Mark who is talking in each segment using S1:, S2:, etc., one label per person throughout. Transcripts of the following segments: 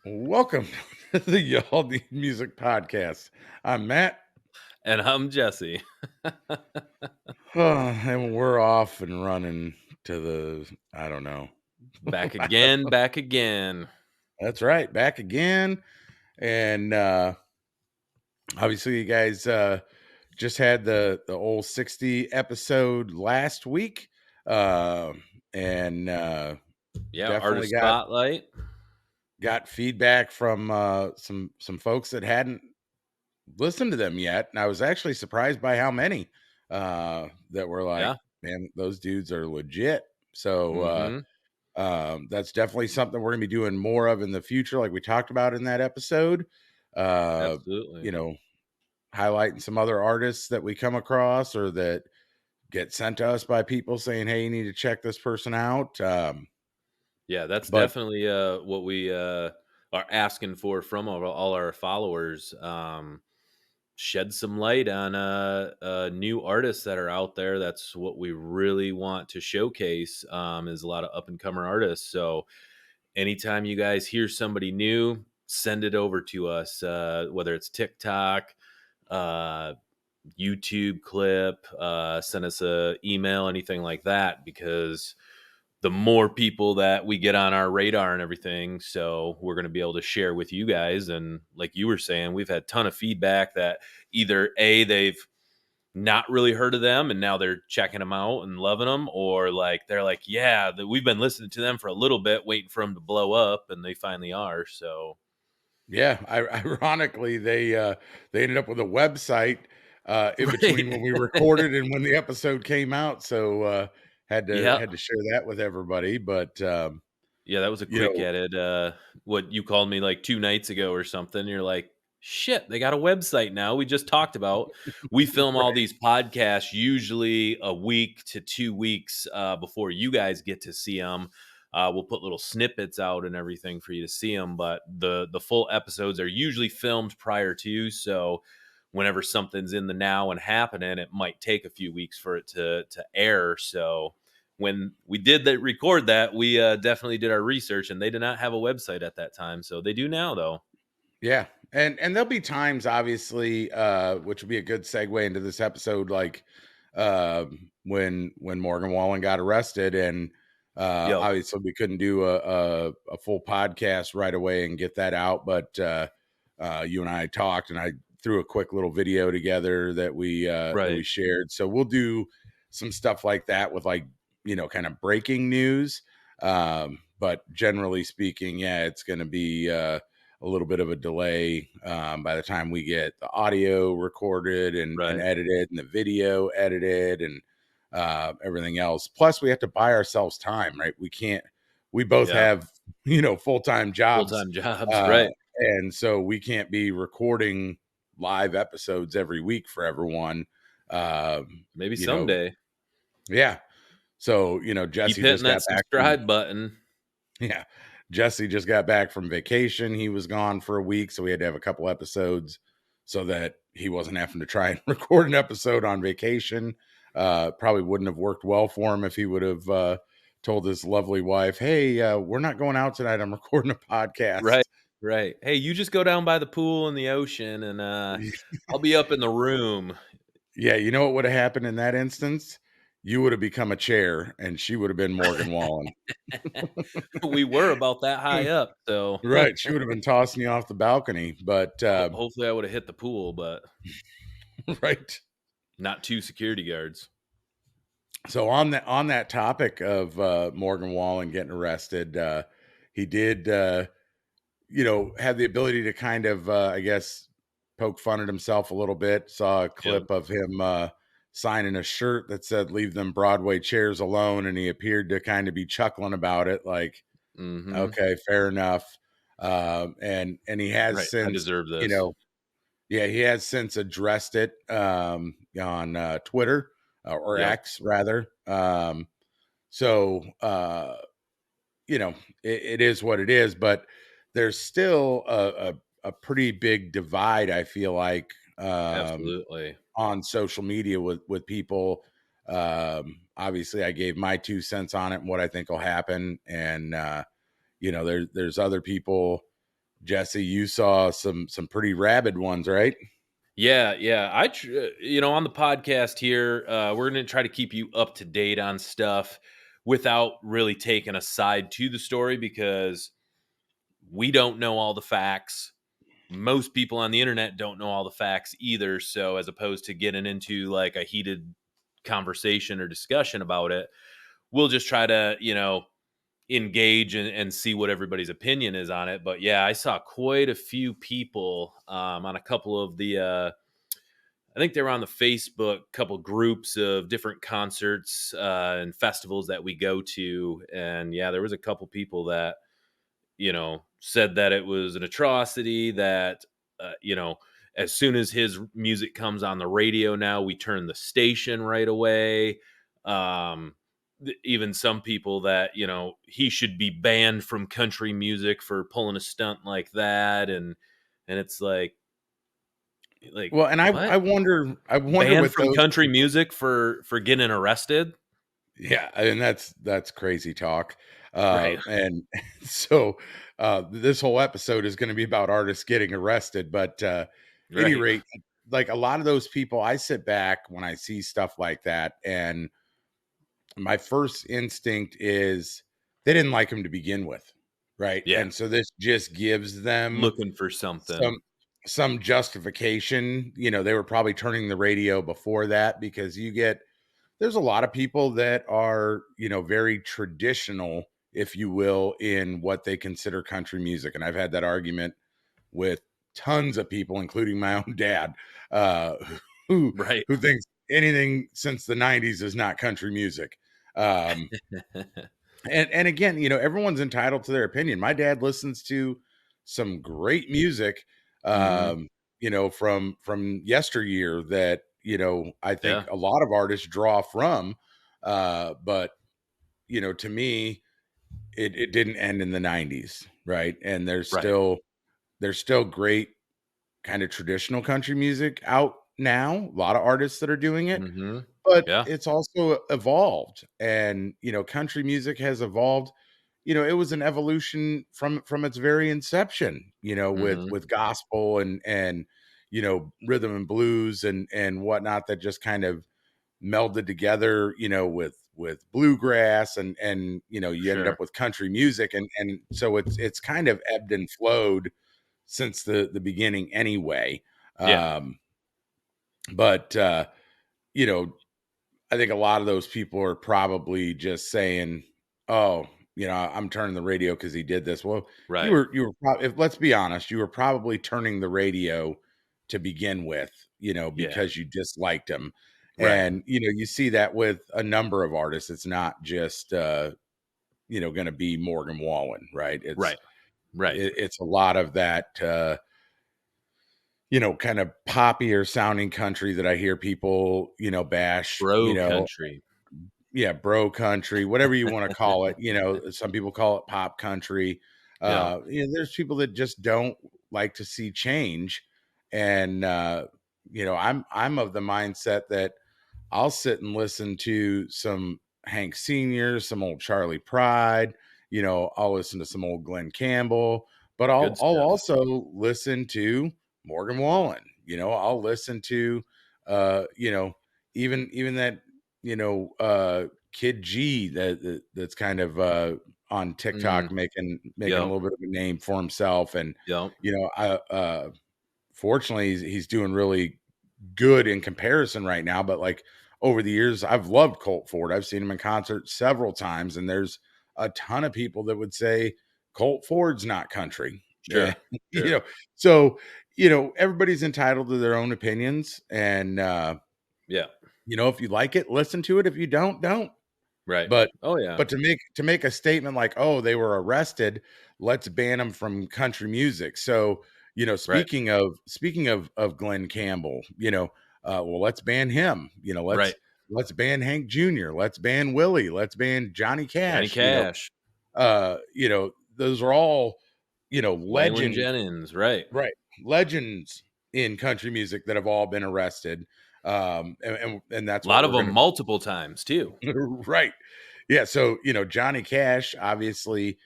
S1: Welcome to the Y'all Need Music podcast. I'm Matt,
S2: And I'm Jesse.
S1: and we're off and running to I don't know.
S2: Back again, back again.
S1: That's right, back again. And obviously, you guys just had the old 60 episode last week. Uh, and
S2: Yeah,
S1: definitely
S2: artist
S1: got
S2: spotlight.
S1: feedback from some folks that hadn't listened to them yet, and I was actually surprised by how many that were like,
S2: Yeah.
S1: "Man, those dudes are legit." So
S2: Hmm.
S1: that's definitely something we're gonna be doing more of in the future, like we talked about in that episode. Uh,
S2: Absolutely.
S1: you know, highlighting some other artists that we come across or that get sent to us by people saying, "Hey, you need to check this person out."
S2: Yeah, that's
S1: But
S2: definitely what we are asking for from all our followers. Shed some light on new artists that are out there. That's what we really want to showcase, is a lot of up and comer artists. So anytime you guys hear somebody new, send it over to us, whether it's TikTok, uh, YouTube clip, send us a email, anything like that, because the more people that we get on our radar and everything, so we're going to be able to share with you guys. And like you were saying, we've had a ton of feedback that either they've not really heard of them and now they're checking them out and loving them, or like they're like, yeah, we've been listening to them for a little bit waiting for them to blow up, and they finally are. So
S1: yeah, ironically, they ended up with a website in between when
S2: right.
S1: we recorded and when the episode came out, so
S2: Yeah.
S1: had to share that with everybody. But
S2: Yeah, that was a
S1: you
S2: quick
S1: know,
S2: edit. What you called me like 2 nights ago or something. You're like, shit, they got a website now. We just talked about. We film all
S1: right?
S2: these podcasts usually a week to 2 weeks before you guys get to see them. We'll put little snippets out and everything for you to see them, but the full episodes are usually filmed prior to. So whenever something's in the now and happening, it might take a few weeks for it to air. So when we did record that, we definitely did our research, and they did not have a website at that time. So they do now, though.
S1: Yeah, and there'll be times, obviously, which will be a good segue into this episode, like when Morgan Wallen got arrested, and
S2: Yep.
S1: obviously we couldn't do a full podcast right away and get that out, but you and I talked, and I threw a quick little video together that we
S2: Right.
S1: shared. So we'll do some stuff like that with, like, kind of breaking news. But generally speaking, yeah, it's going to be a little bit of a delay by the time we get the audio recorded and
S2: Right.
S1: edited and the video edited and everything else. Plus, we have to buy ourselves time, right? We both
S2: Yeah.
S1: have, full-time
S2: Full
S1: jobs.
S2: time jobs.
S1: Uh,
S2: Right.
S1: and so we can't be recording live episodes every week for everyone.
S2: Maybe
S1: You know,
S2: someday.
S1: yeah. So,
S2: Keep
S1: Jesse
S2: hitting
S1: just
S2: that
S1: got back from
S2: subscribe button.
S1: yeah. Jesse just got back from vacation. He was gone for a week, so we had to have a couple episodes so that he wasn't having to try and record an episode on vacation. Probably wouldn't have worked well for him if he would have told his lovely wife, "Hey, we're not going out tonight. I'm recording a podcast."
S2: Right. Right. Hey, you just go down by the pool and the ocean, and I'll be up in the room.
S1: Yeah, you know what would have happened in that instance? You would have become a chair, and she would have been Morgan Wallen.
S2: We were about that high up, so
S1: Right, she would have been tossing you off the balcony, but
S2: hopefully I would have hit the pool, but
S1: right.
S2: not two security guards.
S1: So on that topic of Morgan Wallen getting arrested, he did have the ability to kind of I guess poke fun at himself a little bit. Saw a
S2: Yep.
S1: clip of him signing a shirt that said "Leave them Broadway chairs alone," and he appeared to kind of be chuckling about it, like,
S2: Mhm.
S1: okay, fair enough. And he has
S2: Right. I
S1: since,
S2: deserve
S1: you
S2: this.
S1: know, yeah, he has since addressed it on Twitter or
S2: Yep.
S1: X rather. So you know, it is what it is, but there's still a pretty big divide, I feel like,
S2: Absolutely.
S1: on social media with people. Obviously, I gave my 2 cents on it and what I think will happen, and there's other people Jesse, you saw some pretty rabid ones, right?
S2: Yeah, yeah. On the podcast here, we're going to try to keep you up to date on stuff without really taking a side to the story because we don't know all the facts. Most people on the internet don't know all the facts either. So, as opposed to getting into like a heated conversation or discussion about it, we'll just try to, engage and see what everybody's opinion is on it. But yeah, I saw quite a few people on a couple of I think they were on the Facebook couple groups of different concerts and festivals that we go to. And yeah, there was a couple people that, said that it was an atrocity, that, as soon as his music comes on the radio now, we turn the station right away. Um, Even some people that, he should be banned from country music for pulling a stunt like that. And it's like
S1: Well, and I
S2: what?
S1: wonder
S2: Banned
S1: with
S2: from
S1: those.
S2: country music for getting arrested?
S1: Yeah, and that's crazy talk.
S2: Right.
S1: And so this whole episode is going to be about artists getting arrested, but any
S2: Right.
S1: rate, like a lot of those people, I sit back when I see stuff like that, and my first instinct is they didn't like him to begin with, right?
S2: Yeah.
S1: And so this just gives them
S2: Looking for something.
S1: some some justification. They were probably turning the radio before that because there's a lot of people that are, very traditional, if you will, in what they consider country music. And I've had that argument with tons of people, including my own dad, uh, who
S2: Right.
S1: who thinks anything since the 90s is not country music. Um, and again, everyone's entitled to their opinion. My dad listens to some great music,
S2: Mhm.
S1: from yesteryear that I think
S2: Yeah.
S1: a lot of artists draw from. But to me, it didn't end in the 90s, right? And
S2: Right.
S1: there's still great kind of traditional country music out now. A lot of artists that are doing it,
S2: Mhm.
S1: but
S2: Yeah.
S1: it's also evolved. And country music has evolved. It was an evolution from its very inception, with
S2: Mhm.
S1: gospel and rhythm and blues and whatnot, that just kind of melded together, with bluegrass, and you ended
S2: Sure.
S1: up with country music, and so it's kind of ebbed and flowed since the beginning anyway.
S2: Yeah.
S1: um but you know I think a lot of those people are probably just saying, "Oh, I'm turning the radio because he did this." Well,
S2: Right.
S1: if let's be honest, you were probably turning the radio to begin with,
S2: Yeah.
S1: because you disliked him,
S2: Right.
S1: and you see that with a number of artists. It's not just going to be Morgan Wallen, right?
S2: Right. Right.
S1: It's a lot of that. Kind of poppier sounding country that I hear people, bash,
S2: Bro country.
S1: yeah, bro country, whatever you want to call it. Some people call it pop country.
S2: Yeah.
S1: There's people that just don't like to see change. And I'm of the mindset that I'll sit and listen to some Hank Sr., some old Charlie Pride, I'll listen to some old Glenn Campbell, but I'll
S2: Good
S1: I'll
S2: stuff.
S1: also listen to Morgan Wallen. I'll listen to even that, Kid G that's kind of on
S2: Mm.
S1: TikTok making a
S2: Yep.
S1: little bit of a name for himself. And
S2: Yep.
S1: I fortunately he's doing really good in comparison right now. But like over the years, I've loved Colt Ford. I've seen him in concert several times, and there's a ton of people that would say Colt Ford's not country. And,
S2: Sure.
S1: you
S2: Sure.
S1: know, so everybody's entitled to their own opinions, and
S2: Yeah.
S1: if you like it, listen to it. If you don't.
S2: Right.
S1: But
S2: Oh, yeah.
S1: to make a statement like, "Oh, they were arrested, let's ban them from country music." So,
S2: Right.
S1: speaking of Glenn Campbell, well, let's ban him.
S2: Right.
S1: Let's ban Hank Jr. Let's ban Willie. Let's ban Johnny
S2: Johnny
S1: Cash.
S2: Cash.
S1: Those are all,
S2: Waylon
S1: legend
S2: Jennings. Right.
S1: right, legends in country music that have all been arrested. And
S2: A
S1: that's what
S2: lot of
S1: we're
S2: them
S1: gonna
S2: multiple times too.
S1: right. Yeah, so, Johnny Cash, obviously,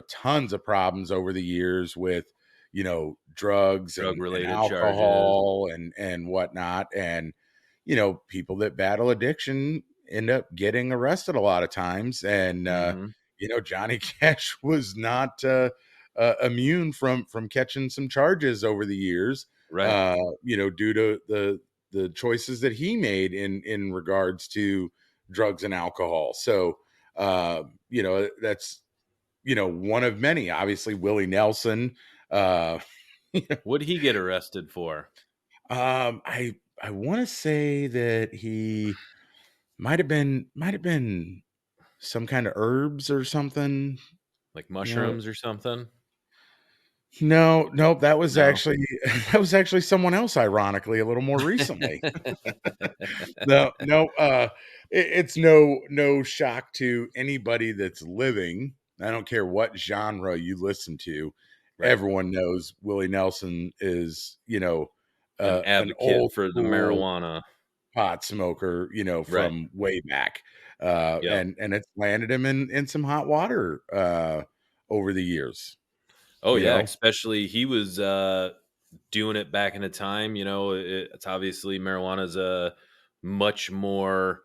S1: tons of problems over the years with, drugs
S2: Drug
S1: and
S2: related charges.
S1: alcohol and whatnot. And, people that battle addiction end up getting arrested a lot of times. And,
S2: Mhm.
S1: Johnny Cash was not immune from catching some charges over the years,
S2: Right.
S1: due to the choices that he made in regards to drugs and alcohol. So, that's one of many. Obviously, Willie Nelson. Uh,
S2: What'd he get arrested for?
S1: I want to say that he might have been some kind of herbs or something.
S2: Like
S1: You know,
S2: mushrooms or something?
S1: no, nope. That was
S2: No?
S1: actually that was actually someone else. Ironically, a little more recently. No, no. It's no shock to anybody that's living. I don't care what genre you listen to.
S2: Right.
S1: Everyone knows Willie Nelson is,
S2: An
S1: an
S2: advocate
S1: old
S2: for the
S1: school
S2: marijuana.
S1: pot smoker,
S2: Right.
S1: from way back.
S2: Yep.
S1: And it's landed him in some hot water over the years,
S2: Oh,
S1: you
S2: yeah,
S1: know.
S2: especially he was, doing it back in a time, it's obviously marijuana's, much more,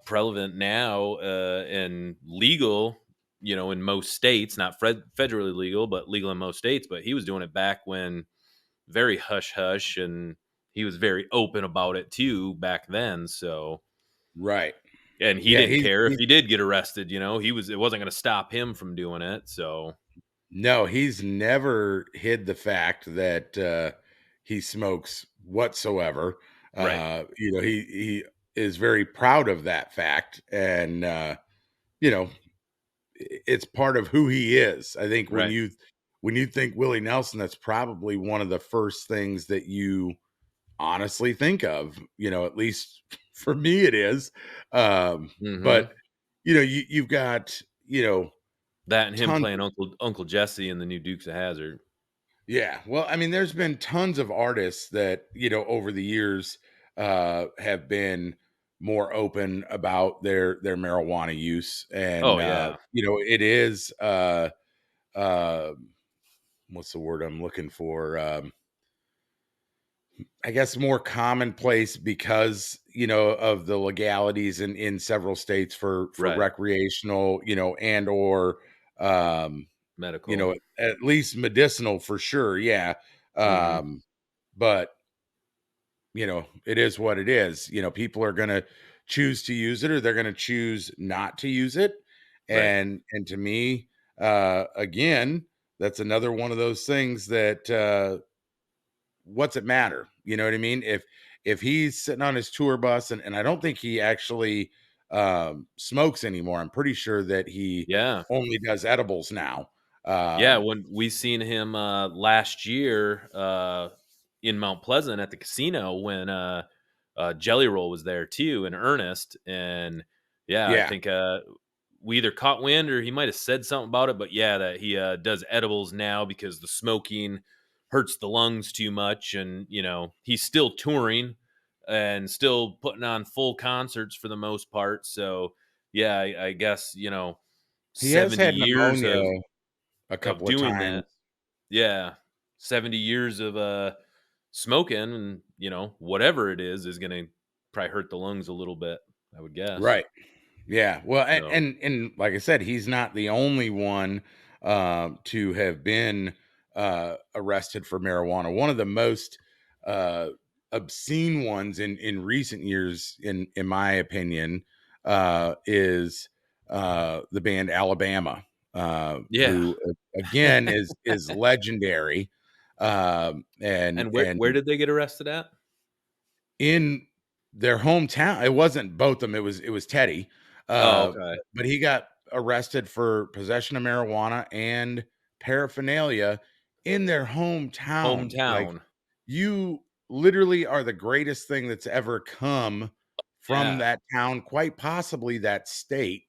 S2: prevalent now, and legal, in most states, not federally legal, but legal in most states, but he was doing it back when very hush hush, and he was very open about it too back then, so
S1: Right.
S2: and he
S1: Yeah,
S2: didn't
S1: he's
S2: care if
S1: he's
S2: he did get arrested, it wasn't gonna stop him from doing it, so
S1: no, he's never hid the fact that he smokes whatsoever.
S2: Right,
S1: He is very proud of that fact, and you know, it's part of who he is. I think when
S2: right.
S1: you think Willie Nelson, that's probably one of the first things that you honestly think of. At least for me, it is. But
S2: Mhm.
S1: you've got
S2: That and him
S1: tons.
S2: playing Uncle Jesse in the new Dukes of Hazzard.
S1: Yeah. Well, I mean, there's been tons of artists that, over the years have been more open about their marijuana use.
S2: Oh,
S1: And
S2: yeah.
S1: it is uh what's the word I'm looking for? I guess more commonplace because, of the legalities in several states for
S2: Right.
S1: recreational, and or um
S2: Medical.
S1: at least medicinal for sure. Yeah.
S2: Mhm.
S1: Um, but it is what it is. People are gonna choose to use it or they're gonna choose not to use it.
S2: Right.
S1: And to me, again, that's another one of those things that what's it matter? You know what I mean? If he's sitting on his tour bus and I don't think he actually smokes anymore. I'm pretty sure that he
S2: Yeah.
S1: only does edibles now.
S2: Yeah,
S1: Um,
S2: when we seen him, last year, in Mount Pleasant at the casino when, Jelly Roll was there too in earnest, and, yeah, I
S1: yeah,
S2: think, we either caught wind or he might have said something about it, but, yeah, that he, does edibles now because the smoking hurts the lungs too much, and, he's still touring and still putting on full concerts for the most part, so, yeah, I guess,
S1: he has
S2: 70
S1: had
S2: years
S1: pneumonia
S2: of
S1: a
S2: of
S1: couple of
S2: doing
S1: times.
S2: that. Yeah. 70 years of, smoking and, whatever it is gonna probably hurt the lungs a little bit, I would guess.
S1: Right. Yeah. Well, and
S2: So
S1: and, and like I said, he's not the only one to have been arrested for marijuana. One of the most uh, obscene ones in recent years, in my opinion, is the band Alabama,
S2: yeah.
S1: who again is legendary. And
S2: And where
S1: and
S2: where did they get arrested at?
S1: in their hometown, it wasn't both of them, it was Teddy,
S2: Oh, okay.
S1: but he got arrested for possession of marijuana and paraphernalia in their hometown. Like,
S2: Hometown.
S1: you literally are the greatest thing that's ever come from
S2: Yeah.
S1: that town, quite possibly that state,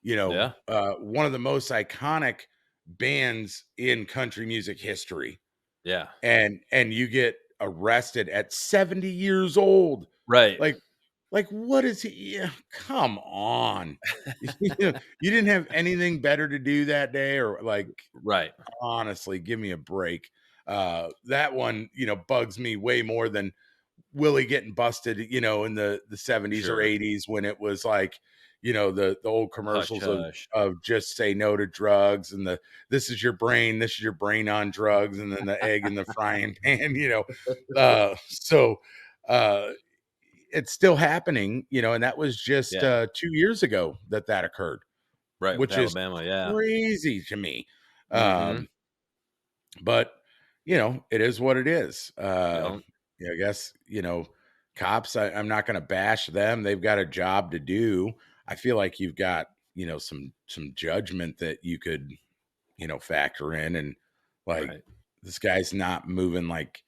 S2: Yeah.
S1: one of the most iconic bands in country music history,
S2: Yeah.
S1: and you get arrested at 70 years old.
S2: Right.
S1: Like, like, what is he? Yeah, come on. You didn't have anything better to do that day, or like,
S2: Right.
S1: honestly, give me a break. That one, bugs me way more than Willie getting busted, in the 70s or
S2: Sure.
S1: 80s when it was like, the old
S2: Hush
S1: commercials of
S2: hush.
S1: just say no to drugs, and the this is your brain on drugs, and then the egg in the frying pan. So uh it's still happening, and that was just
S2: Yeah.
S1: 2 years ago that occurred,
S2: Right, with
S1: which is
S2: Alabama, yeah.
S1: crazy to me.
S2: Mhm.
S1: Um but, it is what it is.
S2: Yep.
S1: Yeah, I guess, cops, I'm not gonna bash them. They've got a job to do. I feel like you've got, some judgment that you could, factor in, and like,
S2: Right.
S1: this guy's not moving like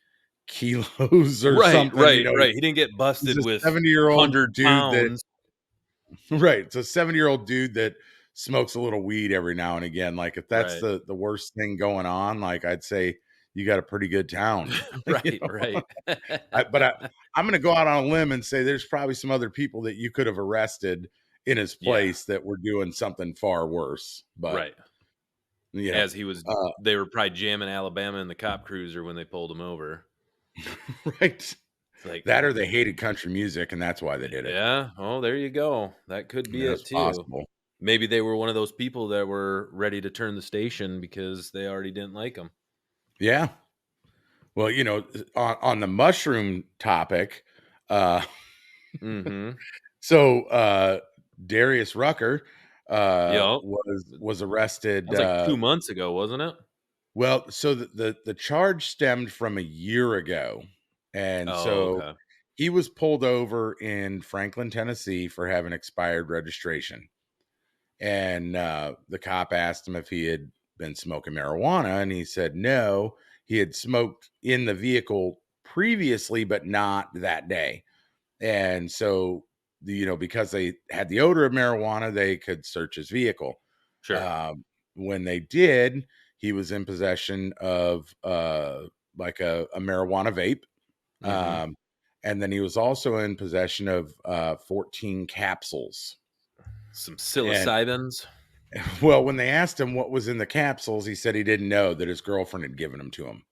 S1: kilos or
S2: Right,
S1: something,
S2: right, right. He didn't get
S1: he's
S2: busted
S1: a
S2: with
S1: 70-year-old
S2: 100
S1: dude that
S2: pounds.
S1: right. It's a 70-year-old dude that smokes a little weed every now and again. Like, if that's
S2: Right.
S1: the worst thing going on, like, I'd say you got a pretty good town. you
S2: Right,
S1: know?
S2: right.
S1: I'm gonna go out on a limb and say there's probably some other people that you could have arrested in his
S2: Yeah,
S1: place that were doing something far worse. But
S2: right.
S1: you know,
S2: As he was
S1: uh,
S2: they were probably jamming Alabama in the cop cruiser when they pulled him over.
S1: right.
S2: It's like,
S1: That or they hated country music and that's why they did it.
S2: yeah, oh, there you go. That could be
S1: That's
S2: it too.
S1: possible.
S2: Maybe they were one of those people that were ready to turn the station because they already didn't like him.
S1: Yeah. Well, on the mushroom topic, uh
S2: Mhm.
S1: so Darius Rucker
S2: Yep.
S1: was
S2: That
S1: arrested.
S2: was like 2 months ago, wasn't it?
S1: Well, so the charge stemmed from a year ago, and
S2: Oh,
S1: so
S2: okay.
S1: he was pulled over in Franklin, Tennessee, for having expired registration. And the cop asked him if he had been smoking marijuana, and he said no. He had smoked in the vehicle previously, but not that day. And so, because they had the odor of marijuana, they could search his vehicle.
S2: Sure.
S1: When they did, he was in possession of like a marijuana vape.
S2: Mhm.
S1: Um, and then he was also in possession of 14 capsules.
S2: Some
S1: And
S2: psilocybins.
S1: well, when they asked him what was in the capsules, he said he didn't know, that his girlfriend had given them to him.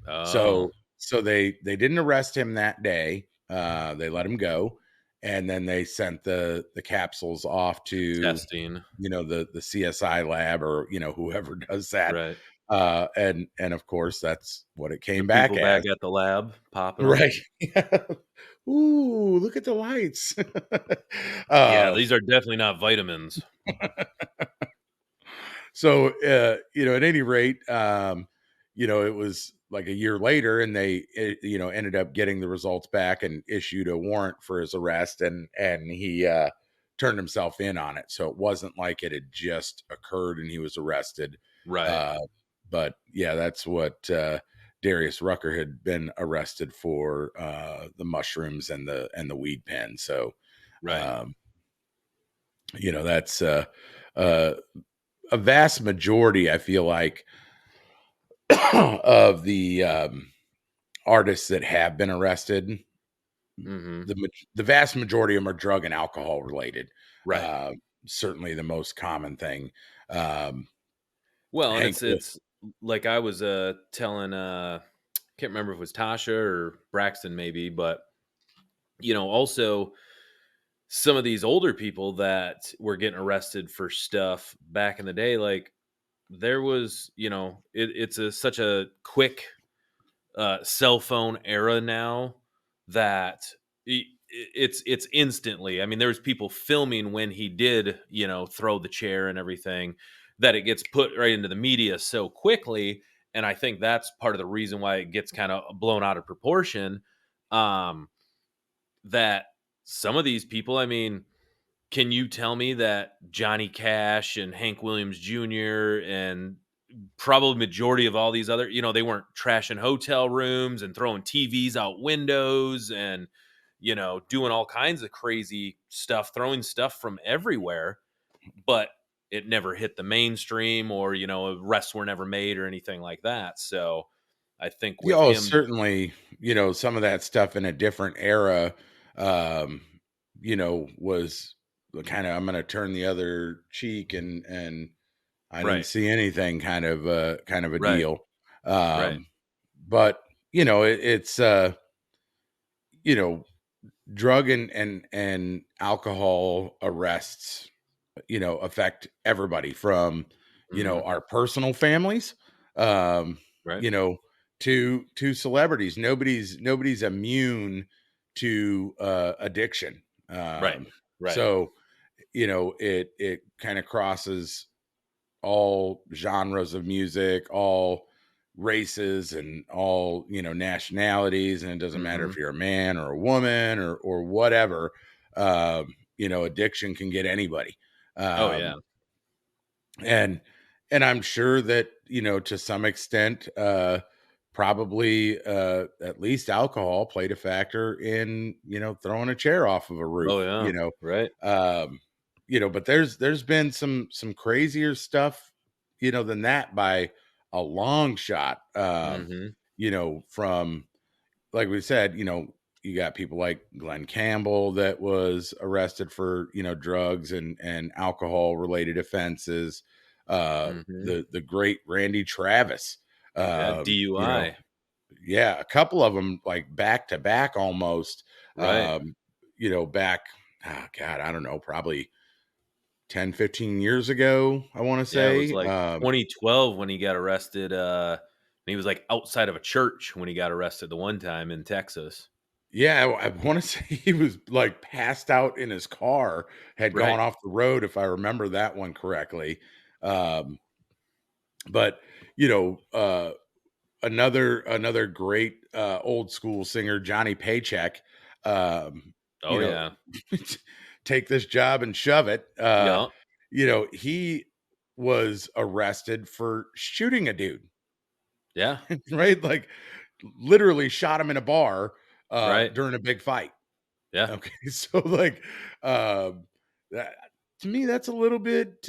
S2: Oh,
S1: So they didn't arrest him that day. They let him go, and then they sent the capsules off to,
S2: testing.
S1: the CSI lab, or whoever does that.
S2: Right.
S1: And of course that's what it
S2: The
S1: came back
S2: people back
S1: as.
S2: at the lab popping them.
S1: Right. Ooh, look at the lights.
S2: Yeah,
S1: uh
S2: these are definitely not vitamins.
S1: so at any rate, it was like a year later, and they ended up getting the results back and issued a warrant for his arrest, and he turned himself in on it, so it wasn't like it had just occurred and he was arrested.
S2: Right.
S1: uh but yeah, that's what Darius Rucker had been arrested for, the mushrooms and the weed pen. So
S2: Right.
S1: um that's uh a vast majority, I feel like, of the artists that have been arrested,
S2: Mhm.
S1: the vast majority of them are drug and alcohol related.
S2: Right.
S1: Uh, Certainly the most common thing. Um,
S2: Well, and
S1: Hank,
S2: it's like I was, telling, can't remember if it was Tasha or Braxton maybe, but, also some of these older people that were getting arrested for stuff back in the day, like, there was, it's such a quick cell phone era now that it's instantly. I mean, there's people filming when he did, throw the chair and everything, that it gets put right into the media so quickly, and I think that's part of the reason why it gets kind of blown out of proportion. Um, that some of these people, I mean, can you tell me that Johnny Cash and Hank Williams Jr. and probably majority of all these other, they weren't trashing hotel rooms and throwing TVs out windows and, doing all kinds of crazy stuff, throwing stuff from everywhere, but it never hit the mainstream, or, arrests were never made or anything like that. So I think
S1: yeah,
S2: with
S1: oh,
S2: him,
S1: certainly, some of that stuff in a different era, um, was kind of, I'm going to turn the other cheek, and I didn't
S2: Right.
S1: see anything, kind of a
S2: Right.
S1: deal.
S2: Right.
S1: But it's you know drug and alcohol arrests affect everybody from
S2: Mhm.
S1: our personal families, um
S2: Right.
S1: you know to celebrities. Nobody's immune to addiction.
S2: Right.
S1: um
S2: Right.
S1: so it kind of crosses all genres of music, all races, and all nationalities, and it doesn't matter if
S2: Mhm.
S1: you're a man or a woman or whatever. Addiction can get anybody.
S2: Oh, yeah.
S1: Um and and I'm sure that to some extent, probably at least alcohol played a factor in throwing a chair off of a
S2: Oh,
S1: roof.
S2: yeah. Right.
S1: Um but there's been some crazier stuff than that by a long shot.
S2: Mhm.
S1: From, like we said, you got people like Glenn Campbell that was arrested for drugs and alcohol related offenses.
S2: Mhm.
S1: The great Randy Travis.
S2: Yeah,
S1: um you know
S2: DUI.
S1: yeah, a couple of them, like back to back almost.
S2: Right.
S1: Back, God, I don't know, probably 10, 15 years ago, I want to
S2: Yeah, it was
S1: say.
S2: like 2012 when he got arrested, and he was, like, outside of a church when he got arrested the one time in Texas.
S1: Yeah, I want to say he was like passed out in his car, had gone
S2: Right.
S1: off the road, if I remember that one correctly. Um, but you know, another great old school singer, Johnny Paycheck. Um, you
S2: Oh,
S1: know,
S2: yeah.
S1: take this job and shove it.
S2: Yeah.
S1: He was arrested for shooting a dude,
S2: Yeah.
S1: right? Like literally shot him in a bar
S2: Right.
S1: during a big fight.
S2: Yeah.
S1: Okay, so like, that, to me, that's a little bit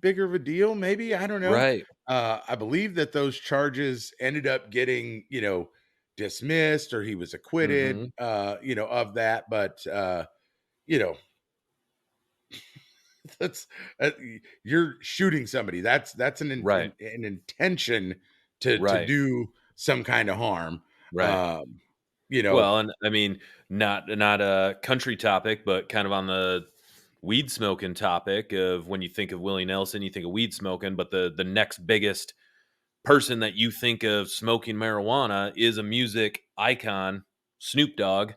S1: bigger of a deal. Maybe, I don't know.
S2: Right.
S1: I believe that those charges ended up getting dismissed, or he was acquitted,
S2: Mhm.
S1: of that. But you know, that's you're shooting somebody. That's
S2: Right.
S1: an intention to
S2: Right.
S1: do some kind of harm.
S2: Right.
S1: Um, you know,
S2: Well, and I mean, not a country topic, but kind of on the weed smoking topic of when you think of Willie Nelson, you think of weed smoking, but the next biggest person that you think of smoking marijuana is a music icon, Snoop Dogg.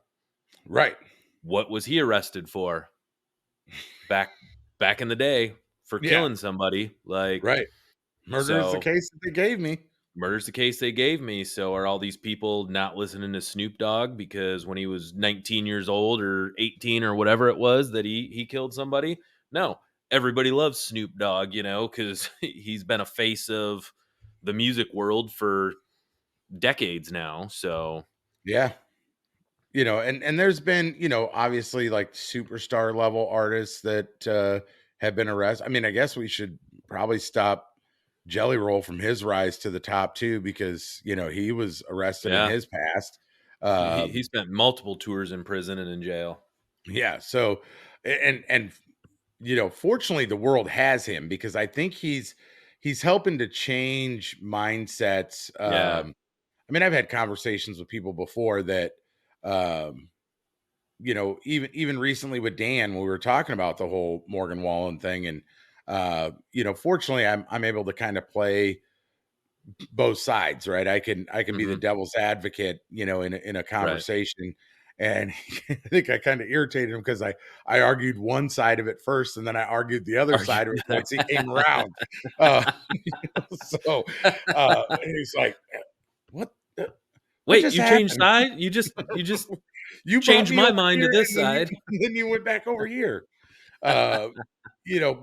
S1: right?
S2: What was he arrested for back back in the day for
S1: Yeah,
S2: killing somebody? Like,
S1: right. Murder is the
S2: so
S1: case that they gave me.
S2: murder's the case they gave me. So are all these people not listening to Snoop Dogg because when he was 19 years old or 18 or whatever it was that he killed somebody? No. Everybody loves Snoop Dogg, cuz he's been a face of the music world for decades now. So,
S1: Yeah. And there's been, obviously, like superstar level artists that have been arrested. I mean, I guess we should probably stop Jelly Roll from his rise to the top too, because he was arrested in
S2: yeah.
S1: his past.
S2: He
S1: Um,
S2: spent multiple tours in prison and in jail.
S1: yeah. So, and fortunately, the world has him, because I think he's helping to change mindsets.
S2: Yeah.
S1: I mean, I've had conversations with people before that, um, even recently with Dan, when we were talking about the whole Morgan Wallen thing. And fortunately, I'm able to kind of play both sides, right? I can be the
S2: Mhm.
S1: devil's advocate, in a
S2: Right.
S1: conversation. And I think I kind of irritated him, because I argued one side of it first, and then I argued the other
S2: Are you
S1: side of it
S2: there?
S1: once he came around. So and he's like, "What? What
S2: Wait,
S1: just
S2: you changed
S1: happened?
S2: side? You just
S1: You brought
S2: changed
S1: me
S2: my
S1: over
S2: mind to
S1: here,
S2: this
S1: and then you
S2: side.
S1: then you went back over here." Uh,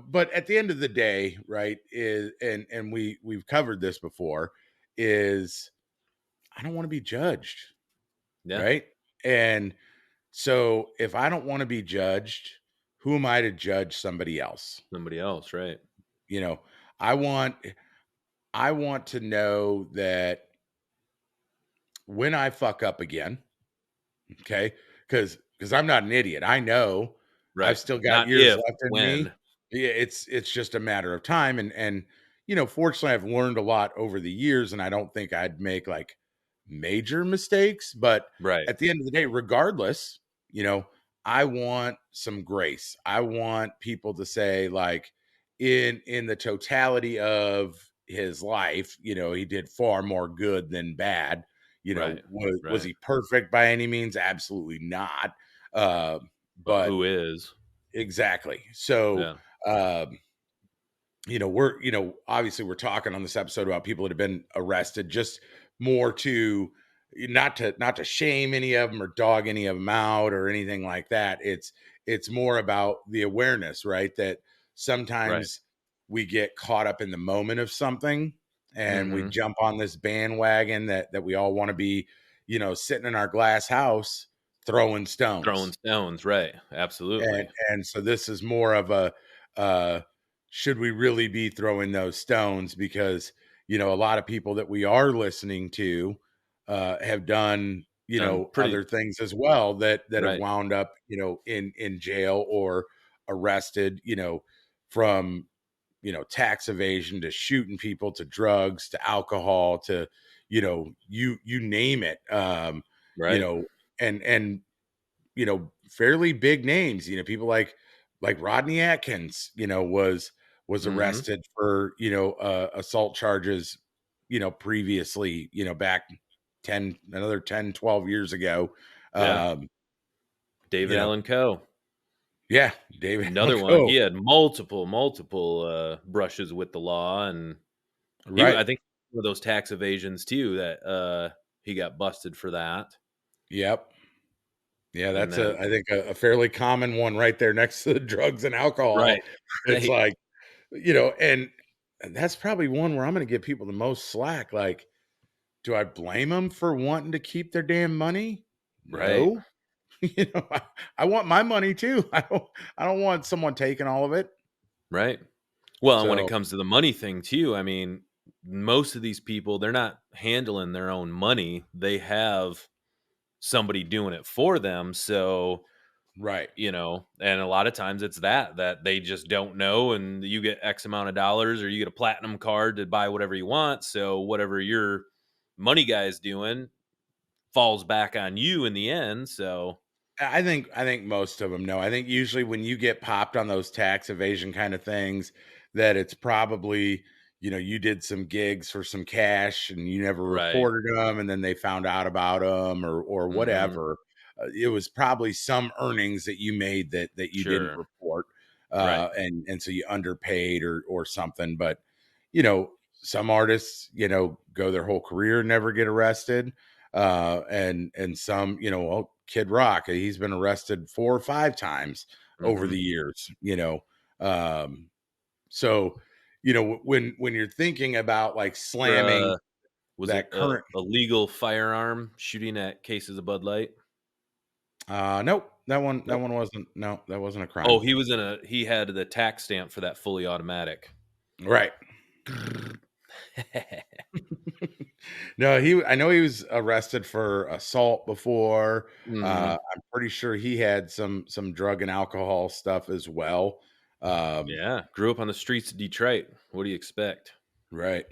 S1: but at the end of the day, right, is and we've covered this before, is I don't want to be judged,
S2: Yeah,
S1: right? And so if I don't want to be judged, who am I to judge somebody else?
S2: somebody else, right.
S1: You know, I want I want to know that when I fuck up again, okay? Because because I'm not an idiot. I know I've
S2: Right.
S1: still got
S2: Not
S1: years
S2: if,
S1: left in
S2: when.
S1: me. Yeah, it's just a matter of time, and fortunately, I've learned a lot over the years, and I don't think I'd make like major mistakes. But
S2: Right.
S1: at the end of the day, regardless, you know, I want some grace. I want people to say like, in the totality of his life, he did far more good than bad.
S2: Right.
S1: Was
S2: Right.
S1: he perfect by any means? Absolutely not. Uh,
S2: But
S1: but
S2: who is?
S1: exactly. So,
S2: Yeah.
S1: um, obviously we're talking on this episode about people that have been arrested, just more to not to shame any of them or dog any of them out or anything like that. It's more about the awareness, right? That
S2: Right.
S1: sometimes we get caught up in the moment of something and we
S2: Mhm.
S1: jump on this bandwagon that we all want to be, sitting in our glass house throwing
S2: Throwing
S1: stones.
S2: stones, right.
S1: and
S2: Absolutely.
S1: and so this is more of a, uh should we really be throwing those stones? Because a lot of people that we are listening to have done
S2: Done pretty
S1: other things as well that have
S2: right.
S1: wound up in jail or arrested, from tax evasion to shooting people to drugs to alcohol to you name it. You
S2: Right.
S1: know and fairly big names, people like Rodney Atkins, was
S2: Mhm.
S1: arrested for, assault charges, previously, back 10 12 years ago.
S2: Yeah.
S1: Um,
S2: David
S1: you know,
S2: Allen Coe.
S1: yeah, David
S2: Another one.
S1: Alco.
S2: He had multiple, brushes with the law, and
S1: Right.
S2: I think one of those tax evasions too that, he got busted for that,
S1: Yep. Yeah,
S2: and
S1: that's
S2: then
S1: I think a fairly common one right there next to the drugs and alcohol.
S2: right,
S1: It's
S2: right,
S1: like, and that's probably one where I'm gonna give people the most slack. Like, do I blame them for wanting to keep their damn money?
S2: right,
S1: No. I want my money too. I don't want someone taking all of it.
S2: right. Well, and when it
S1: So,
S2: comes to the money thing too, I mean, most of these people, they're not handling their own money. They have somebody doing it for them, so
S1: right.
S2: and a lot of times it's that they just don't know, and you get X amount of dollars or you get a platinum card to buy whatever you want. So whatever your money guy is doing falls back on you in the end. So
S1: I think most of them know. I think usually when you get popped on those tax evasion kind of things, that it's probably, you did some gigs for some cash and you never
S2: right.
S1: reported them, and then they found out about them or
S2: Hmm.
S1: whatever. It was probably some earnings that you made that you didn't
S2: Sure.
S1: report,
S2: Right.
S1: and so you underpaid or something. But you know, some artists, go their whole career and never get arrested, and some, Kid Rock, he's been arrested 4 or 5 times over
S2: Hmm.
S1: the years, um, so, when you're thinking about, like,
S2: For
S1: slamming
S2: was it
S1: that current
S2: a legal firearm shooting at cases of Bud Light?
S1: nope, that
S2: Nope.
S1: one wasn't, no, that wasn't a
S2: Oh,
S1: crime.
S2: he had the tax stamp for that fully automatic.
S1: Right. No, I know he was arrested for assault before.
S2: Hmm.
S1: I'm pretty sure he had some drug and alcohol stuff as well. Um,
S2: Yeah, grew up on the streets of Detroit. What do you expect?
S1: right.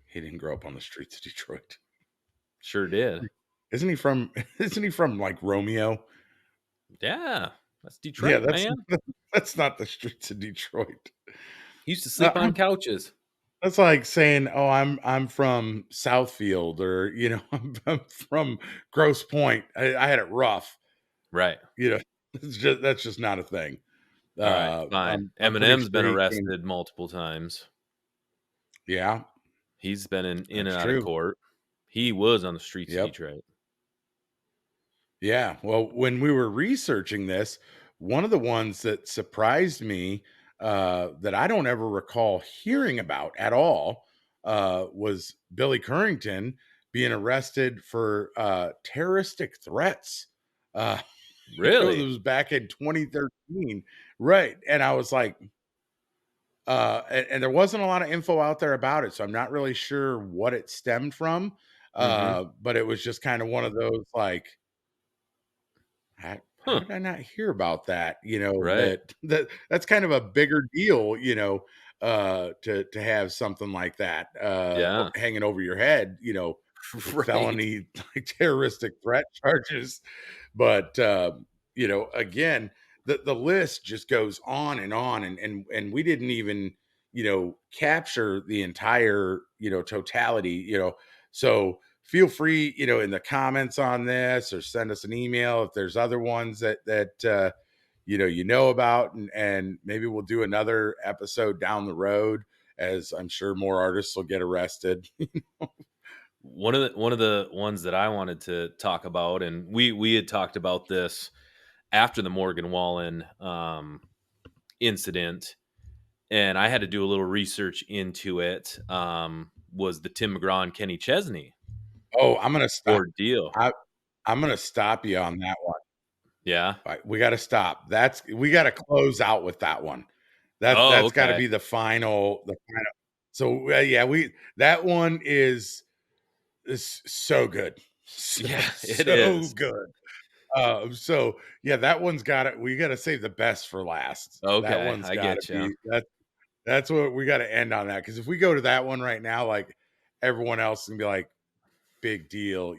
S1: He didn't grow up on the streets of Detroit.
S2: Sure did.
S1: Isn't he from isn't he from, like, Romeo?
S2: Yeah, that's
S1: Yeah,
S2: Detroit,
S1: that's
S2: man.
S1: that's not the streets of Detroit.
S2: He used to sleep on
S1: I'm
S2: couches.
S1: That's like saying, "Oh, I'm from Southfield," or, "I'm from Grosse Pointe. I had it rough."
S2: Right.
S1: You know, that's just not a thing.
S2: All right, fine.
S1: I'm pretty
S2: Eminem's
S1: sure
S2: been
S1: he came.
S2: arrested multiple times.
S1: Yeah,
S2: He's been in and
S1: that's
S2: out of
S1: true.
S2: court. He was on the streets of
S1: Yep.
S2: Detroit.
S1: Yeah. Well, when we were researching this, one of the ones that surprised me, that I don't ever recall hearing about at all, was Billy Currington being arrested for terroristic threats. Uh, it
S2: Really?
S1: was back in 2013, right? And I was like, and there wasn't a lot of info out there about it, so I'm not really sure what it stemmed from.
S2: Mhm.
S1: But it was just kind of one of those like, how
S2: Huh.
S1: did I not hear about that? You know,
S2: Right.
S1: that's kind of a bigger deal, to have something like that
S2: Yeah.
S1: hanging over your head,
S2: Right.
S1: felony like terroristic threat charges. But again, the list just goes on and on, and we didn't even capture the entire totality. So feel free, in the comments on this, or send us an email if there's other ones that about, and maybe we'll do another episode down the road, as I'm sure more artists will get arrested.
S2: One of the ones that I wanted to talk about, and we had talked about this after the Morgan Wallen incident, and I had to do a little research into it. Was the Tim McGraw and Kenny Chesney
S1: Oh,
S2: ordeal?
S1: I, I'm gonna stop you on that one.
S2: Yeah.
S1: We got to stop. We got to close out with that one.
S2: Oh,
S1: That's got to
S2: okay.
S1: be the final. So yeah, we that one is so good, so,
S2: Yeah, it
S1: so
S2: is.
S1: good. So yeah, that one's got it. We got to save the best for last. That
S2: Okay,
S1: one's
S2: I
S1: got to
S2: get you.
S1: be That's what we got to end on that, because if we go to that one right now, like everyone else is gonna be like, big deal,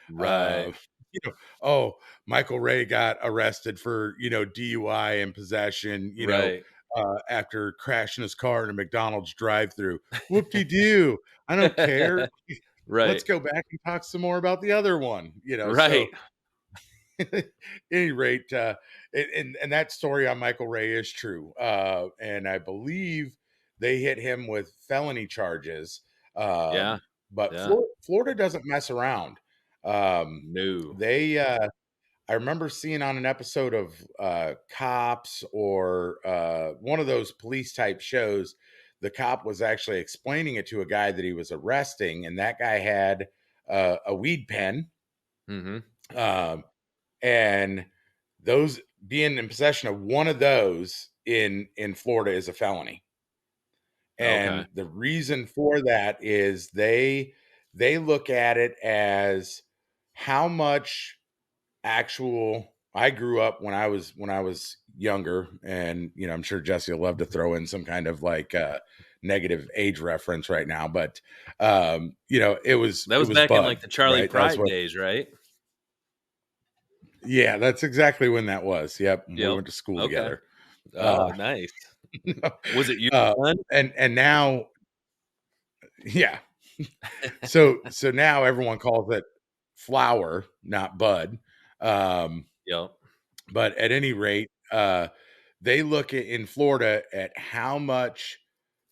S2: Right,
S1: you know, oh, Michael Ray got arrested for, DUI and possession,
S2: right,
S1: after crashing his car in a McDonald's drive-through. Whoop-de-doo. I don't care. Let's
S2: right,
S1: go back and talk some more about the other one,
S2: right.
S1: so any rate, and that story on Michael Ray is true. And I believe they hit him with felony charges.
S2: Yeah,
S1: But
S2: yeah.
S1: Florida doesn't mess around.
S2: No.
S1: They I remember seeing on an episode of Cops, or one of those police type shows, the cop was actually explaining it to a guy that he was arresting, and that guy had a weed pen.
S2: Mhm.
S1: Um, and those being in possession of one of those in Florida is a felony.
S2: Okay.
S1: And the reason for that is they look at it as how much actual. I grew up when I was younger, and I'm sure Jesse will love to throw in some kind of like negative age reference right now, but it was
S2: That
S1: it
S2: was
S1: was
S2: back in,
S1: bud,
S2: like, the Charlie
S1: right? That's
S2: Pride
S1: what.
S2: days, right?
S1: Yeah, that's exactly when that was. Yep, we
S2: Yep.
S1: went to school
S2: Okay.
S1: together.
S2: Oh,
S1: Uh,
S2: nice. Was it you
S1: uh,
S2: then?
S1: and now, yeah. So now everyone calls it flower, not bud. Um,
S2: Yep.
S1: but at any rate, they look at in Florida at how much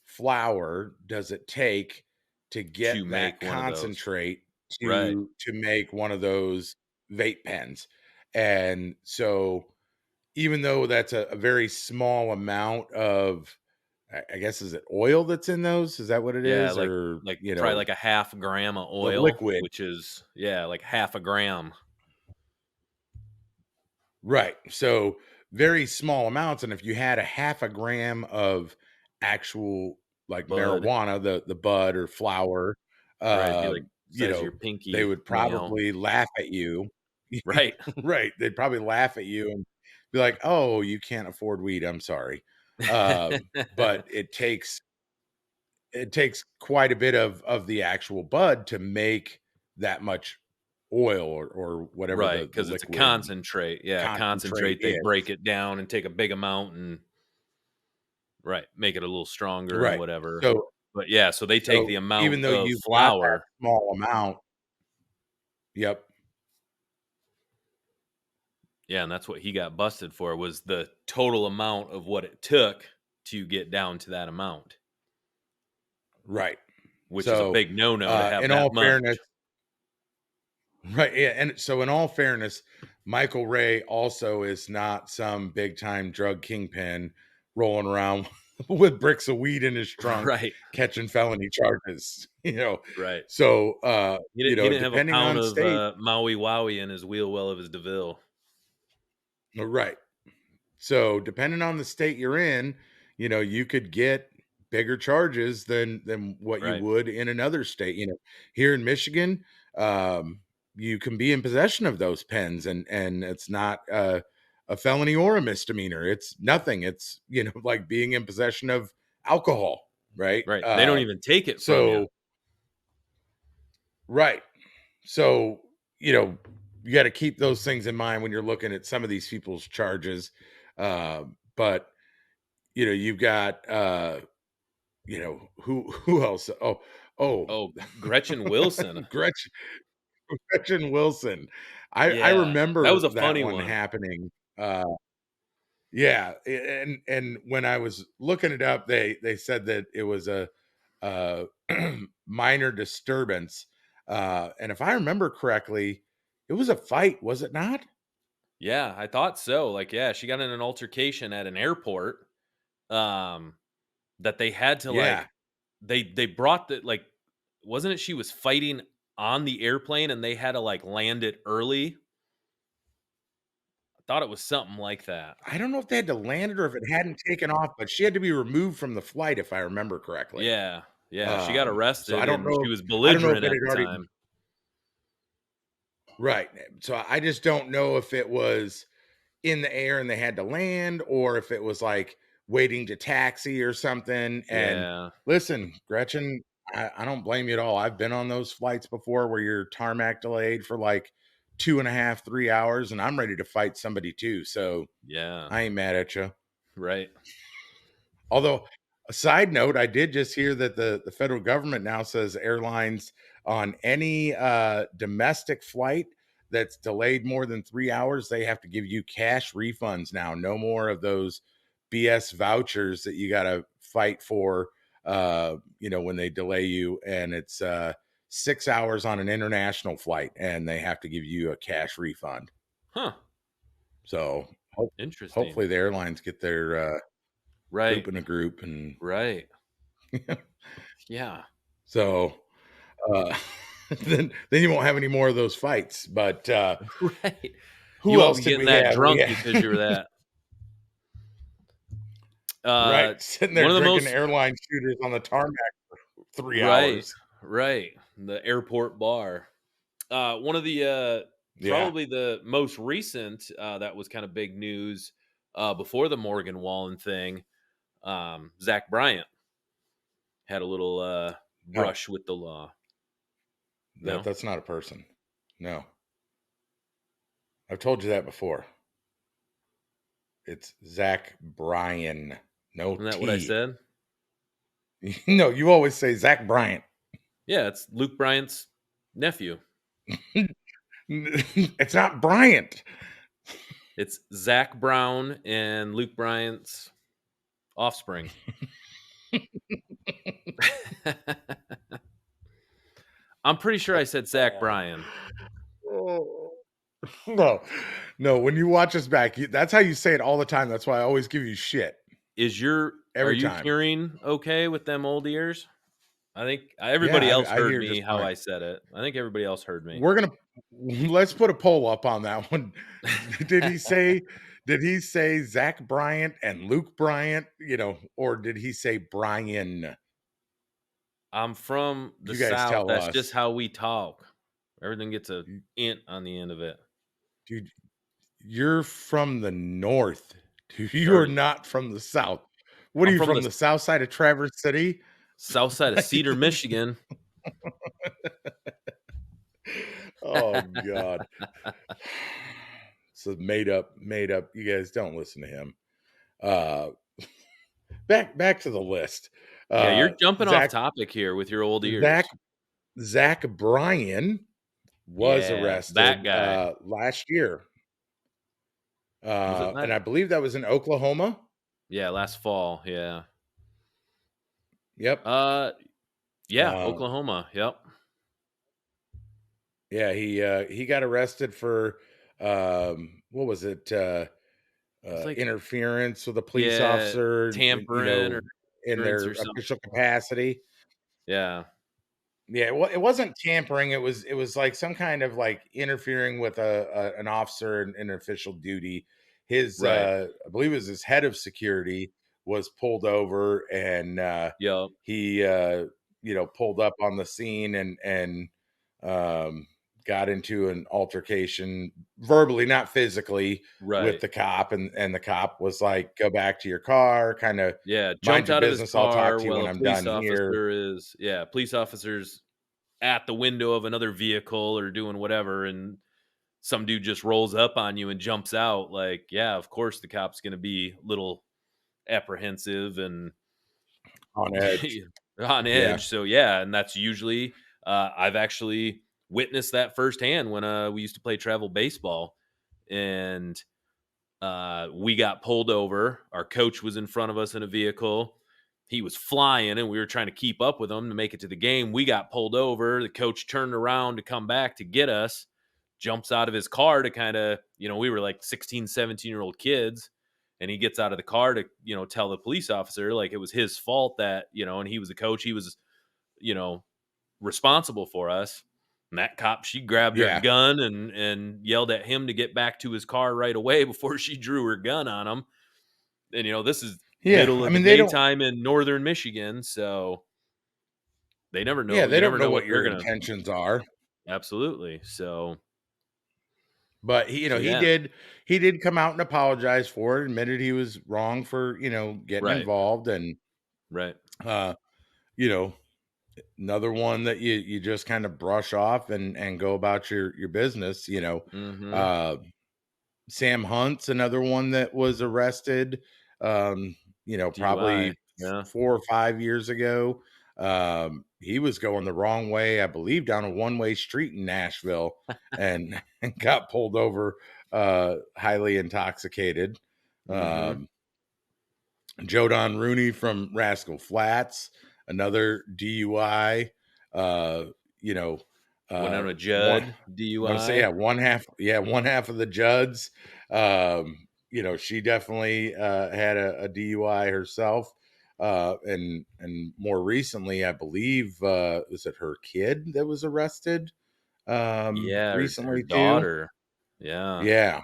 S1: flour does it take to
S2: To
S1: get that
S2: make one of those.
S1: concentrate
S2: Right.
S1: to make one of those vape pens. And so even though that's a very small amount of, I guess, is it oil that's in those? Is that what it
S2: Yeah,
S1: is? Or,
S2: like, probably like a half gram of
S1: the
S2: oil,
S1: liquid.
S2: which is yeah, like half a gram.
S1: Right. So very small amounts. And if you had a half a gram of actual like
S2: Bud,
S1: marijuana, the bud or flower,
S2: right, it'd be like
S1: um,
S2: size of your
S1: they
S2: pinky
S1: would
S2: nail.
S1: probably laugh at you.
S2: Right.
S1: Right. They'd probably laugh at you and be like, "Oh, you can't afford weed. I'm sorry." But it takes quite a bit of the actual bud to make that much oil, or whatever
S2: Right,
S1: the
S2: because it's a
S1: liquid
S2: concentrate. Yeah,
S1: concentrate
S2: concentrate, they
S1: is.
S2: break it down and take a big amount and right, make it a little stronger and
S1: Right.
S2: whatever.
S1: So
S2: But yeah, so they take the
S1: so even
S2: amount
S1: though
S2: of
S1: you've got that
S2: flour.
S1: small amount. Yep.
S2: Yeah, and that's what he got busted for was the total amount of what it took to get down to that amount,
S1: Right.
S2: which is a
S1: So,
S2: big no-no to have
S1: in
S2: that
S1: all
S2: much.
S1: fairness. Right, yeah, and so in all fairness, Michael Ray also is not some big time drug kingpin rolling around with bricks of weed in his trunk,
S2: Right,
S1: catching felony charges,
S2: right.
S1: So,
S2: He didn't have a
S1: depending
S2: pound
S1: on
S2: of,
S1: state.
S2: Maui Wowie in his wheel well of his DeVille.
S1: Right. So, depending on the state you're in, you could get bigger charges than what you
S2: Right.
S1: would in another state. Here in Michigan, you can be in possession of those pens, and it's not a felony or a misdemeanor. It's nothing. It's, like being in possession of alcohol, right?
S2: Right. They don't even take it from you.
S1: So right. So, you know, you got to keep those things in mind when you're looking at some of these people's charges. But you've got who else? Oh,
S2: Oh, Gretchen Wilson.
S1: Gretchen Gretchen Wilson. I
S2: Yeah, that was
S1: remember
S2: a
S1: that
S2: funny
S1: one
S2: one.
S1: happening. Yeah, and when I was looking it up, they said that it was a minor disturbance, and if I remember correctly, it was a fight, was it not?
S2: Yeah, I thought so. Like, yeah, she got in an altercation at an airport, um, that they had to,
S1: Yeah,
S2: like they brought the like wasn't it she was fighting on the airplane and they had to, like, land it early? I thought it was something like that.
S1: I don't know if they had to land it or if it hadn't taken off, but she had to be removed from the flight, if I remember correctly.
S2: Yeah, yeah, she got
S1: So
S2: arrested and she was
S1: I don't know if
S2: belligerent
S1: it
S2: at
S1: had
S2: the
S1: already.
S2: time.
S1: Right. So I just don't know if it was in the air and they had to land, or if it was like waiting to taxi or something. And
S2: Yeah,
S1: listen, Gretchen, I don't blame you at all. I've been on those flights before where you're tarmac delayed for like 2.5, 3 hours, and I'm ready to fight somebody too. So
S2: yeah,
S1: I ain't mad at you.
S2: right.
S1: Although, a side note, I did just hear that the federal government now says airlines on any domestic flight that's delayed more than 3 hours, they have to give you cash refunds now. No more of those BS vouchers that you got to fight for, when they delay you. And it's 6 hours on an international flight, and they have to give you a cash refund.
S2: Huh,
S1: So
S2: interesting.
S1: hopefully the airlines get their
S2: Right,
S1: poop in a group and
S2: right. Yeah.
S1: so uh then you won't have any more of those fights. But
S2: Right. You
S1: who
S2: won't
S1: else
S2: be
S1: did
S2: getting
S1: we
S2: that
S1: have?
S2: drunk because you were that.
S1: Right,
S2: Uh,
S1: sitting there
S2: one of the
S1: drinking
S2: most
S1: airline shooters on the tarmac for three
S2: right,
S1: hours
S2: right, the airport bar. One of the,
S1: Yeah.
S2: probably the most recent, that was kinda big news, before the Morgan Wallen thing, Zach Bryant had a little,
S1: No,
S2: brush with the law. No?
S1: that's not a person. No, I've told you that before. It's Zach Bryan. No
S2: Isn't that what I
S1: T.
S2: said?
S1: No, you always say Zach Bryant.
S2: Yeah, it's Luke Bryant's nephew.
S1: It's not Bryant.
S2: It's Zach Brown and Luke Bryant's offspring. I'm pretty sure I said Zach Bryan.
S1: Oh. No, no. When you watch us back, that's how you say it all the time. That's why I always give you shit
S2: Are
S1: every
S2: you
S1: time.
S2: hearing okay with them old ears? I think
S1: Yeah,
S2: everybody else
S1: I
S2: heard
S1: hear
S2: me
S1: just
S2: how
S1: fine.
S2: I said it. I think everybody else heard me.
S1: We're gonna let's put a poll up on that one. Did he say? Did he say Zach Bryant and Luke Bryant? Or did he say Brian?
S2: I'm from the
S1: You guys
S2: South.
S1: tell
S2: That's just
S1: us,
S2: how we talk. Everything gets a int on the end of it.
S1: dude. You're from the north. Dude, you are
S2: Dirty.
S1: not from the south. What are
S2: I'm
S1: you
S2: from the
S1: from the south side of Traverse City?
S2: south side of
S1: Like,
S2: Cedar, Michigan.
S1: oh God. So made up. You guys don't listen to him. Uh back to the list.
S2: Yeah, you're
S1: Uh
S2: jumping off
S1: Zach
S2: topic here with your old
S1: Zach
S2: ears.
S1: Zach Bryan was
S2: Yeah, that
S1: arrested
S2: guy.
S1: last year.
S2: Was it
S1: And
S2: that?
S1: I believe that was in Oklahoma.
S2: Yeah, last fall. Yeah.
S1: Yep.
S2: Uh, yeah,
S1: Uh
S2: Oklahoma. Yep.
S1: yeah, he got arrested for what was it?
S2: It was like,
S1: Interference with a police
S2: yeah,
S1: officer,
S2: tampering or
S1: in
S2: ignorance
S1: their
S2: or something.
S1: official capacity.
S2: Yeah.
S1: Yeah, well, it wasn't tampering. It was like some kind of like interfering with an officer in official duty. His
S2: Right.
S1: I believe it was his head of security was pulled over, and
S2: Yep.
S1: he pulled up on the scene and um got into an altercation verbally, not physically, with
S2: Right.
S1: the cop, and the cop was like, "Go back to your car, kind of
S2: Yeah,
S1: mind
S2: jumped
S1: your
S2: out of his
S1: business. I'll talk
S2: car
S1: to you
S2: while
S1: when
S2: a
S1: I'm done here."
S2: police officers at the window of another vehicle or doing whatever, and some dude just rolls up on you and jumps out. Like, yeah, of course the cop's gonna be a little apprehensive and
S1: On edge.
S2: on
S1: Yeah.
S2: edge. So yeah, and that's usually I've actually witnessed that firsthand when we used to play travel baseball, and we got pulled over. Our coach was in front of us in a vehicle. He was flying, and we were trying to keep up with him to make it to the game. We got pulled over. The coach turned around to come back to get us, jumps out of his car to kind of, we were like 16, 17-year-old kids. And he gets out of the car to, tell the police officer like it was his fault that, and he was the coach. He was, you know, responsible for us. And that cop, she grabbed her
S1: Yeah.
S2: gun and yelled at him to get back to his car right away before she drew her gun on him. And this is
S1: Yeah.
S2: middle
S1: I
S2: of the
S1: mean, they don't
S2: daytime in northern Michigan, so they never
S1: yeah,
S2: know.
S1: they
S2: You
S1: don't
S2: never
S1: know
S2: know
S1: what
S2: what they're
S1: your
S2: gonna.
S1: intentions are.
S2: Absolutely. So
S1: But he,
S2: so
S1: he
S2: yeah.
S1: did come out and apologize for it, admitted he was wrong for, getting
S2: Right.
S1: involved, and
S2: Right.
S1: uh, you know, another one that you just kind of brush off and go about your business.
S2: Mm-hmm.
S1: Uh, Sam Hunt's another one that was arrested. Um,
S2: DUI.
S1: probably
S2: Yeah.
S1: 4 or 5 years ago. He was going the wrong way, I believe, down a one-way street in Nashville, and, and got pulled over, highly intoxicated.
S2: Mm-hmm.
S1: Um, Joe Don Rooney from Rascal Flats, another DUI. Uh, you know,
S2: Winona
S1: one
S2: Judd,
S1: I want to say, yeah,
S2: DUI.
S1: one half of the Judds. She definitely had a DUI herself. And more recently, I believe, was it her kid that was arrested
S2: Yeah, her
S1: recently too?
S2: daughter. Yeah.
S1: Yeah.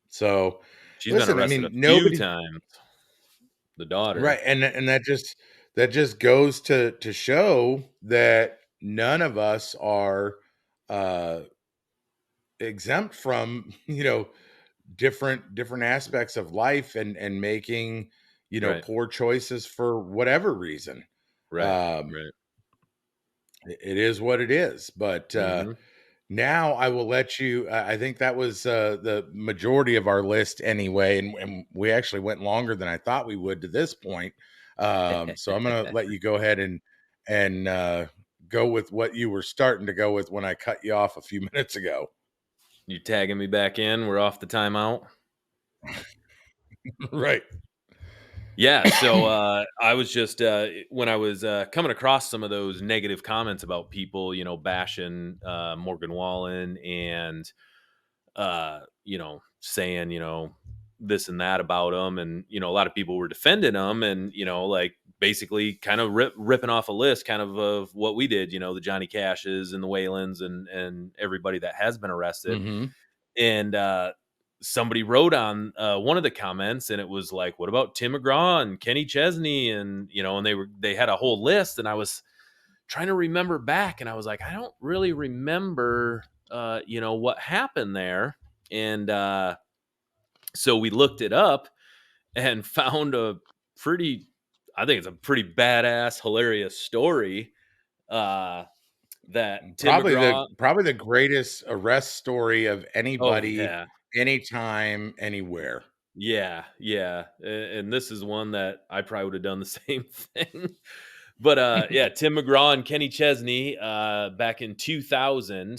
S1: So
S2: She's been
S1: listen, I
S2: arrested a
S1: mean,
S2: few
S1: nobody.
S2: times, the daughter.
S1: Right, and that just goes to show that none of us are uh exempt from, different aspects of life, and making,
S2: Right.
S1: poor choices for whatever reason.
S2: Right.
S1: Um
S2: Right.
S1: it is what it is, but
S2: Mhm.
S1: now I will let you. I think that was the majority of our list anyway, and we actually went longer than I thought we would to this point. So I'm going to let you go ahead and go with what you were starting to go with when I cut you off a few minutes ago.
S2: You tagging me back in? We're off the timeout?
S1: Right.
S2: Yeah, so, I was just, when I was, coming across some of those negative comments about people, bashing, Morgan Wallen and, saying, this and that about him, and, a lot of people were defending him and, like, basically kind of ripping off a list kind of what we did, the Johnny Cashes and the Whalens and everybody that has been arrested.
S1: Hmm.
S2: And somebody wrote on one of the comments, and it was like, what about Tim McGraw and Kenny Chesney? And and they had a whole list, and I was trying to remember back, and I was like, I don't really remember what happened there. And so we looked it up and found a pretty, I think it's a pretty badass hilarious story, uh that Tim McGraw.
S1: Probably the greatest arrest story of
S2: Oh
S1: anybody,
S2: yeah.
S1: anytime, anywhere.
S2: Yeah, yeah, and this is one that I probably would have done the same thing. But, yeah, Tim McGraw and Kenny Chesney, back in 2000,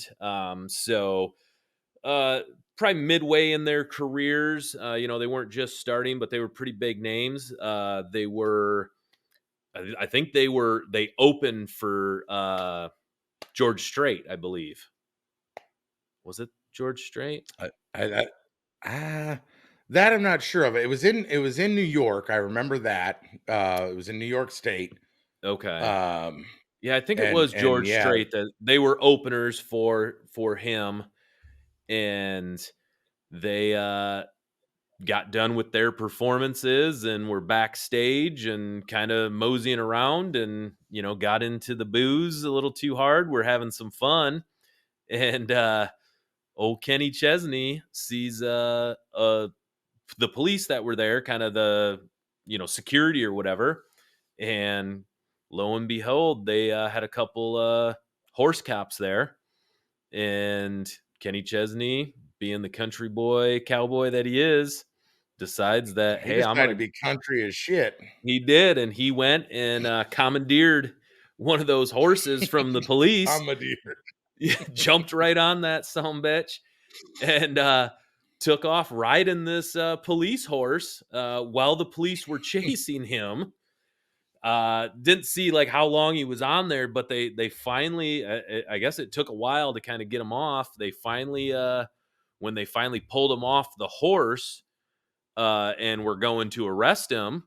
S2: so, uh, probably midway in their careers, they weren't just starting, but they were pretty big names. They were I think they opened for, George Strait, I believe. Was it George Strait?
S1: I Ah, that I'm not sure of. It was in New York. I remember that. It was in New York State.
S2: Okay.
S1: Um,
S2: Yeah, I think it
S1: and
S2: was
S1: and
S2: George
S1: yeah,
S2: Strait that they were openers for him, and they got done with their performances and were backstage and kind of moseying around and got into the booze a little too hard. We're having some fun, and old Kenny Chesney sees the police that were there, kind of the security or whatever, and lo and behold, they had a couple horse cops there, and Kenny Chesney, being the country boy cowboy that he is, decides that,
S1: He
S2: hey, I'm
S1: decided to
S2: gonna.
S1: be country as shit.
S2: He did, and he went and commandeered one of those horses from the police.
S1: I'm a deer.
S2: Jumped right on that son bitch and took off riding this police horse while the police were chasing him. Didn't see like how long he was on there, but they finally, I guess it took a while to kind of get him off. They finally, when they finally pulled him off the horse and were going to arrest him,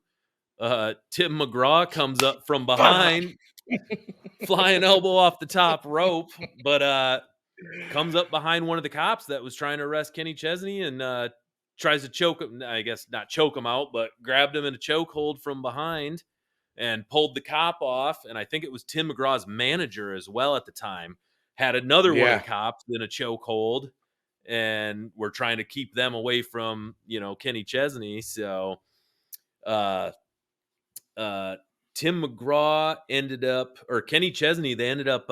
S2: Tim McGraw comes up from behind, flying elbow off the top rope, but comes up behind one of the cops that was trying to arrest Kenny Chesney and tries to choke him. I guess not choke him out, but grabbed him in a chokehold from behind and pulled the cop off. And I think it was Tim McGraw's manager as well at the time had another one of
S1: Yeah.
S2: the cops in a chokehold and were trying to keep them away from Kenny Chesney. So uh uh Tim McGraw ended up, or Kenny Chesney, they ended up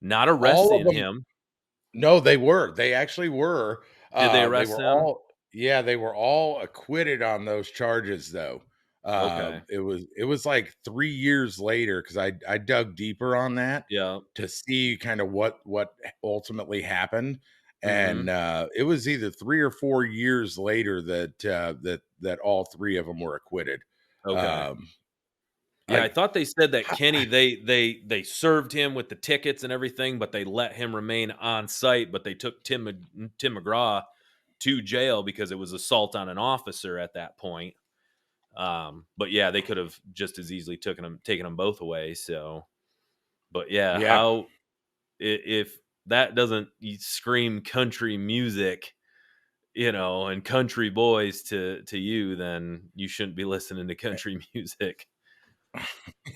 S2: not
S1: All of
S2: arresting
S1: them.
S2: him.
S1: No, they were. They actually were.
S2: Did they
S1: They
S2: arrest
S1: were
S2: him?
S1: all yeah, they were all acquitted on those charges though.
S2: Okay.
S1: It was like 3 years later cuz I dug deeper on that
S2: Yeah.
S1: to see kind of what ultimately happened, and
S2: Mhm.
S1: it was either 3 or 4 years later that all 3 of them were acquitted.
S2: Okay.
S1: Um
S2: Yeah, I
S1: like
S2: thought they said that Kenny, they served him with the tickets and everything, but they let him remain on site, but they took Tim McGraw to jail because it was assault on an officer at that point. But yeah, they could have just as easily taken them both away. So, but yeah,
S1: yeah.
S2: how if that doesn't scream country music, and country boys to you, then you shouldn't be listening to country music.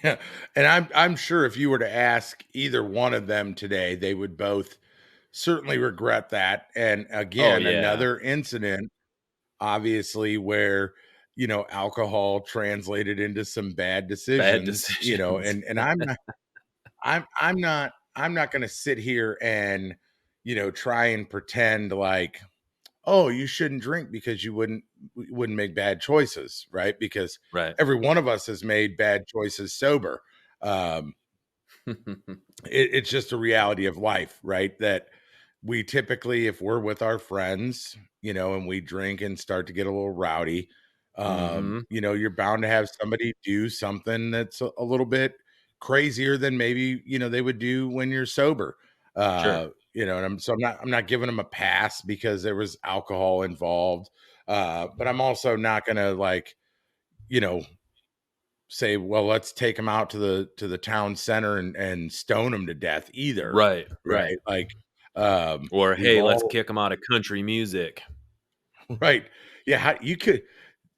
S1: Yeah, and I'm sure if you were to ask either one of them today, they would both certainly regret that. And
S2: Oh
S1: again,
S2: yeah,
S1: another incident, obviously, where alcohol translated into some bad
S2: bad
S1: decisions.
S2: decisions.
S1: And I'm not going to sit here and try and pretend like, oh, you shouldn't drink because you wouldn't make bad choices, right? Because
S2: Right.
S1: every one of us has made bad choices sober. Um, it's just a reality of life, right? That we typically, if we're with our friends, and we drink and start to get a little rowdy,
S2: Mhm.
S1: you're bound to have somebody do something that's a little bit crazier than maybe they would do when you're sober.
S2: Sure.
S1: And I'm not giving them a pass because there was alcohol involved. But I'm also not gonna like, you know, say, well, let's take them out to the town center and stone them to death either,
S2: Right, right.
S1: right? Like,
S2: Or,
S1: we've
S2: "Hey, let's
S1: all
S2: kick them out of country music."
S1: right. Yeah, you could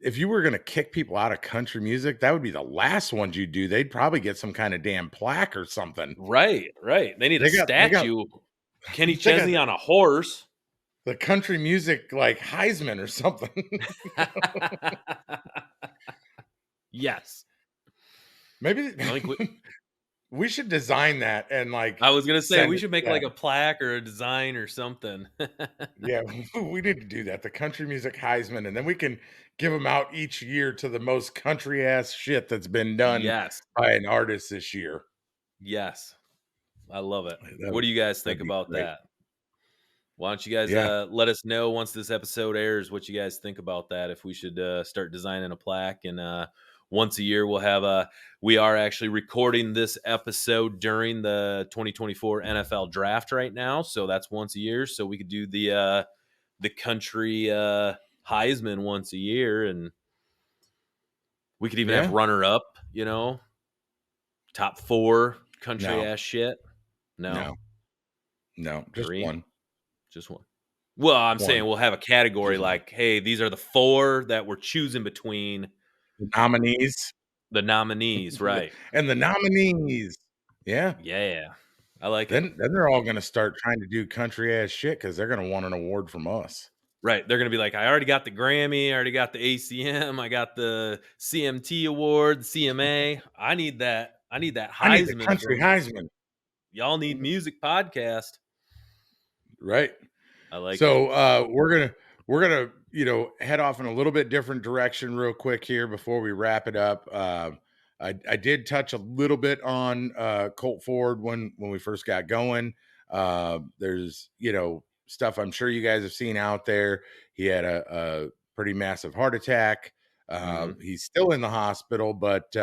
S1: if you were gonna kick people out of country music, that would be the last ones you'd do. They'd probably get some kind of damn plaque or something.
S2: Right, right. They need a
S1: They got
S2: statue. Kenny
S1: they got
S2: Chesney on a horse.
S1: the country music like Heisman or something.
S2: Yes.
S1: Maybe
S2: I think we
S1: we should design that and like
S2: I was gonna say,
S1: send
S2: we
S1: it
S2: should
S1: to
S2: make, like,
S1: them.
S2: a plaque or a design or something.
S1: Yeah, we need to do that. The country music Heisman, and then we can give them out each year to the most country ass shit that's been done
S2: Yes.
S1: by an artist this year.
S2: Yes. I love it.
S1: That
S2: What do you guys think
S1: that'd be
S2: about
S1: great.
S2: that? Why don't you guys
S1: Yeah.
S2: let us know once this episode airs what you guys think about that? If we should start designing a plaque, and once a year we'll have a. We are actually recording this episode during the 2024 NFL draft right now, so that's once a year. So we could do the country Heisman once a year, and we could even have
S1: Yeah.
S2: runner up. Top four country
S1: No.
S2: ass shit. No,
S1: No. No. Just
S2: three,
S1: one.
S2: just one. Well, I'm saying
S1: One.
S2: we'll have a category
S1: Just one.
S2: like, hey, these are the four that we're choosing between
S1: The nominees.
S2: the nominees, right?
S1: And the nominees. Yeah.
S2: Yeah. I like it.
S1: Then they're all gonna start trying to do country ass shit because they're gonna want an award from us.
S2: Right, they're gonna be like, "I already got the Grammy, I already got the ACM, I got the CMT award, CMA. I need that
S1: I need the
S2: Heisman
S1: country
S2: from
S1: Heisman,
S2: Y'all Need Music podcast."
S1: right?
S2: I like it.
S1: So we're gonna head off in a little bit different direction real quick here before we wrap it up. I did touch a little bit on Colt Ford when we first got going. There's stuff I'm sure you guys have seen out there. He had a pretty massive heart attack.
S2: Mhm.
S1: He's still in the hospital, but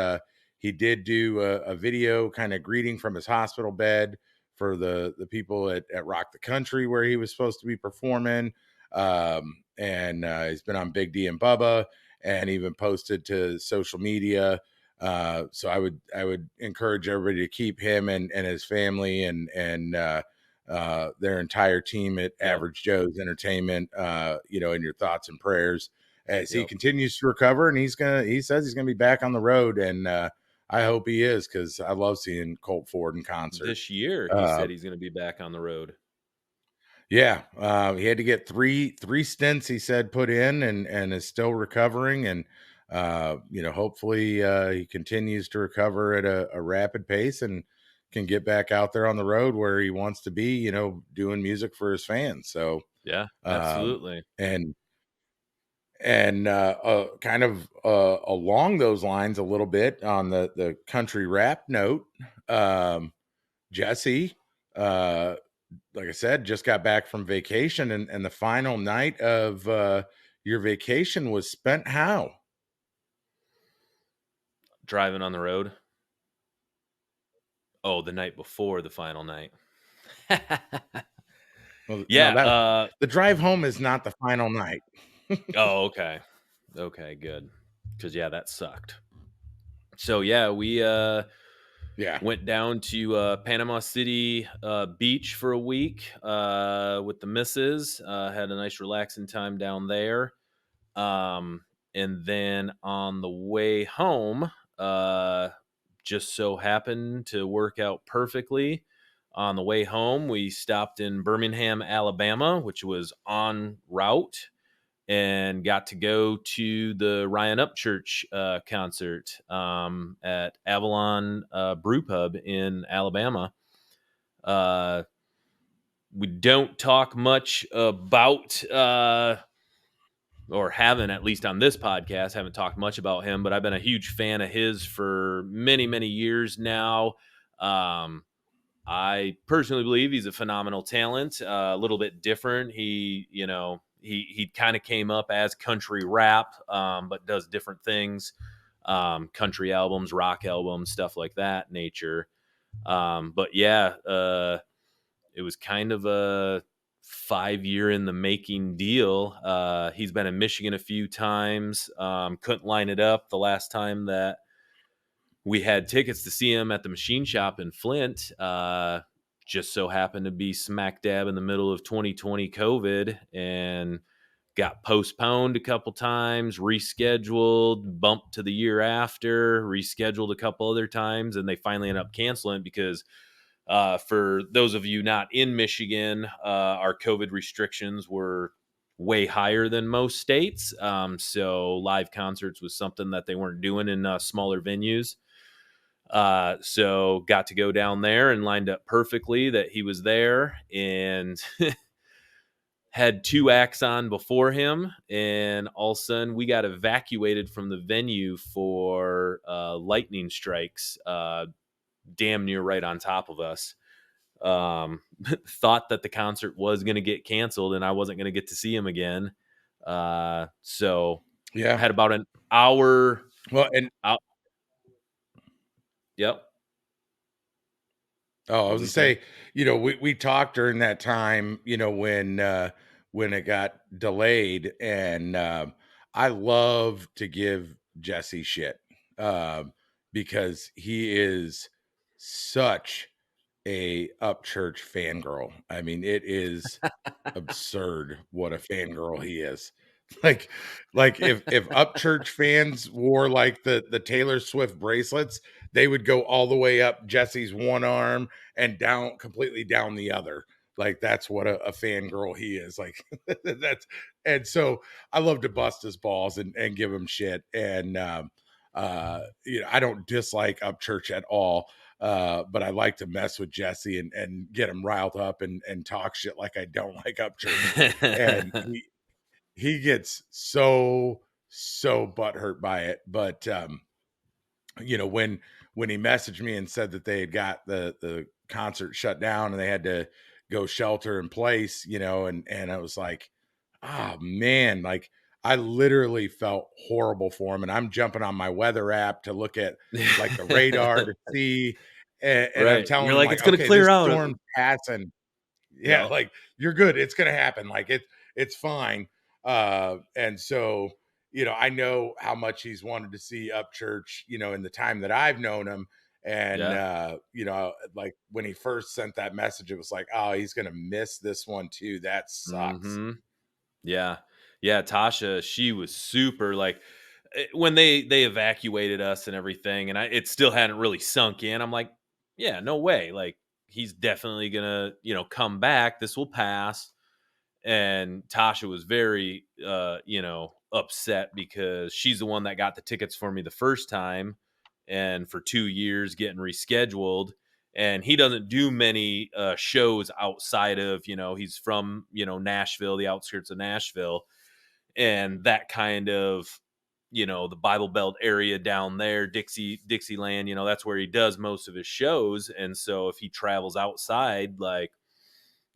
S1: he did do a video kind of greeting from his hospital bed for the people at Rock the Country where he was supposed to be performing. And he's been on Big D and Bubba and even posted to social media. So I would encourage everybody to keep him and his family and their entire team at
S2: Yep,
S1: Average Joe's Entertainment, in your thoughts and prayers as he
S2: yep.
S1: continues to recover. And he says he's gonna be back on the road, and I hope he is because I love seeing Colt Ford in concert.
S2: This year, he
S1: Uh,
S2: said he's gonna be back on the road.
S1: yeah, he had to get three stints. He said put in and is still recovering, and hopefully he continues to recover at a rapid pace and can get back out there on the road where he wants to be. Doing music for his fans. So
S2: Yeah,
S1: um,
S2: absolutely.
S1: and kind of along those lines a little bit on the country rap note, Jesse. Uh, like I said, just got back from vacation, and the final night of your vacation was spent how?
S2: Driving on the road. Oh, the night before the final night.
S1: Well, no,
S2: Yeah,
S1: that the drive home is not the final night.
S2: oh, okay. Okay, good. Because yeah, that sucked. So, yeah, we,
S1: Yeah,
S2: went down to, Panama City, beach for a week, with the missus, had a nice relaxing time down there. Um, and then on the way home, uh, just so happened to work out perfectly. On the way home, we stopped in Birmingham, Alabama, which was en route, and got to go to the Ryan Upchurch concert at Avalon Brew Pub in Alabama. Uh, we don't talk much about or haven't, at least on this podcast, haven't talked much about him, but I've been a huge fan of his for many, many years now. Um, I personally believe he's a phenomenal talent, a little bit different. He kind of came up as country rap, but does different things, country albums, rock albums, stuff like that nature. But yeah, it was kind of a 5 year in the making deal. He's been in Michigan a few times. Couldn't line it up the last time that we had tickets to see him at the Machine Shop in Flint. Just so happened to be smack dab in the middle of 2020 COVID and got postponed a couple times, rescheduled, bumped to the year after, rescheduled a couple other times, and they finally ended up canceling because for those of you not in Michigan, our COVID restrictions were way higher than most states. So live concerts was something that they weren't doing in smaller venues. So got to go down there and lined up perfectly that he was there and had two acts on before him. And all of a sudden we got evacuated from the venue for lightning strikes, damn near right on top of us. Thought that the concert was going to get canceled and I wasn't going to get to see him again. So
S1: yeah.
S2: had about an hour
S1: Well, and
S2: out. Yep.
S1: oh, I
S2: What
S1: was
S2: was
S1: gonna
S2: he saying?
S1: say, we talked during that time, when it got delayed, and I love to give Jesse shit because he is such a Upchurch fangirl. I mean, it is absurd what a fangirl he is. Like like if Upchurch fans wore like the Taylor Swift bracelets, they would go all the way up Jesse's one arm and down completely down the other. Like that's what a fangirl he is. Like that's and so I love to bust his balls and give him shit. And you know, I don't dislike Upchurch at all. But I like to mess with Jesse and get him riled up and talk shit like I don't like Upchurch. And he gets so butthurt by it. But you know, when he messaged me and said that they had got the concert shut down and they had to go shelter in place, you know, and I was like, oh man, like I literally felt horrible for him. And I'm jumping on my weather app to look at like the radar to see, and I'm
S2: Right. You're
S1: telling him
S2: like,
S1: like,
S2: "It's gonna
S1: okay,
S2: clear
S1: this
S2: out."
S1: storm's passing, yeah,
S2: Yep.
S1: like you're good, it's gonna happen, like it's fine. And so, you know, I know how much he's wanted to see Upchurch, you know, in the time that I've known him. And
S2: Yeah.
S1: you know, like when he first sent that message, it was like, oh, he's gonna miss this one too, that sucks.
S2: Mhm. Yeah. Yeah, Tasha, she was super, like, when they evacuated us and everything, and it still hadn't really sunk in, I'm like, "Yeah, no way, like, he's definitely gonna, come back, this will pass." And Tasha was very, upset because she's the one that got the tickets for me the first time, and for 2 years getting rescheduled, and he doesn't do many, shows outside of, he's from, Nashville, the outskirts of Nashville, and that kind of, the Bible Belt area down there, Dixieland, that's where he does most of his shows. And so if he travels outside, like,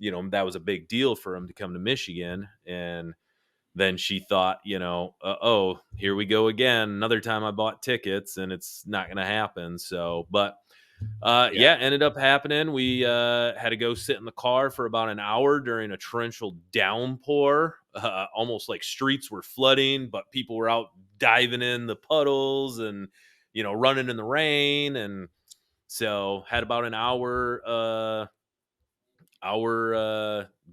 S2: that was a big deal for him to come to Michigan. And then she thought, oh, here we go again. Another time I bought tickets and it's not going to happen. So, but
S1: Yeah.
S2: yeah, ended up happening. We had to go sit in the car for about an hour during a torrential downpour. Almost like streets were flooding, but people were out diving in the puddles and, running in the rain. And so had about an hour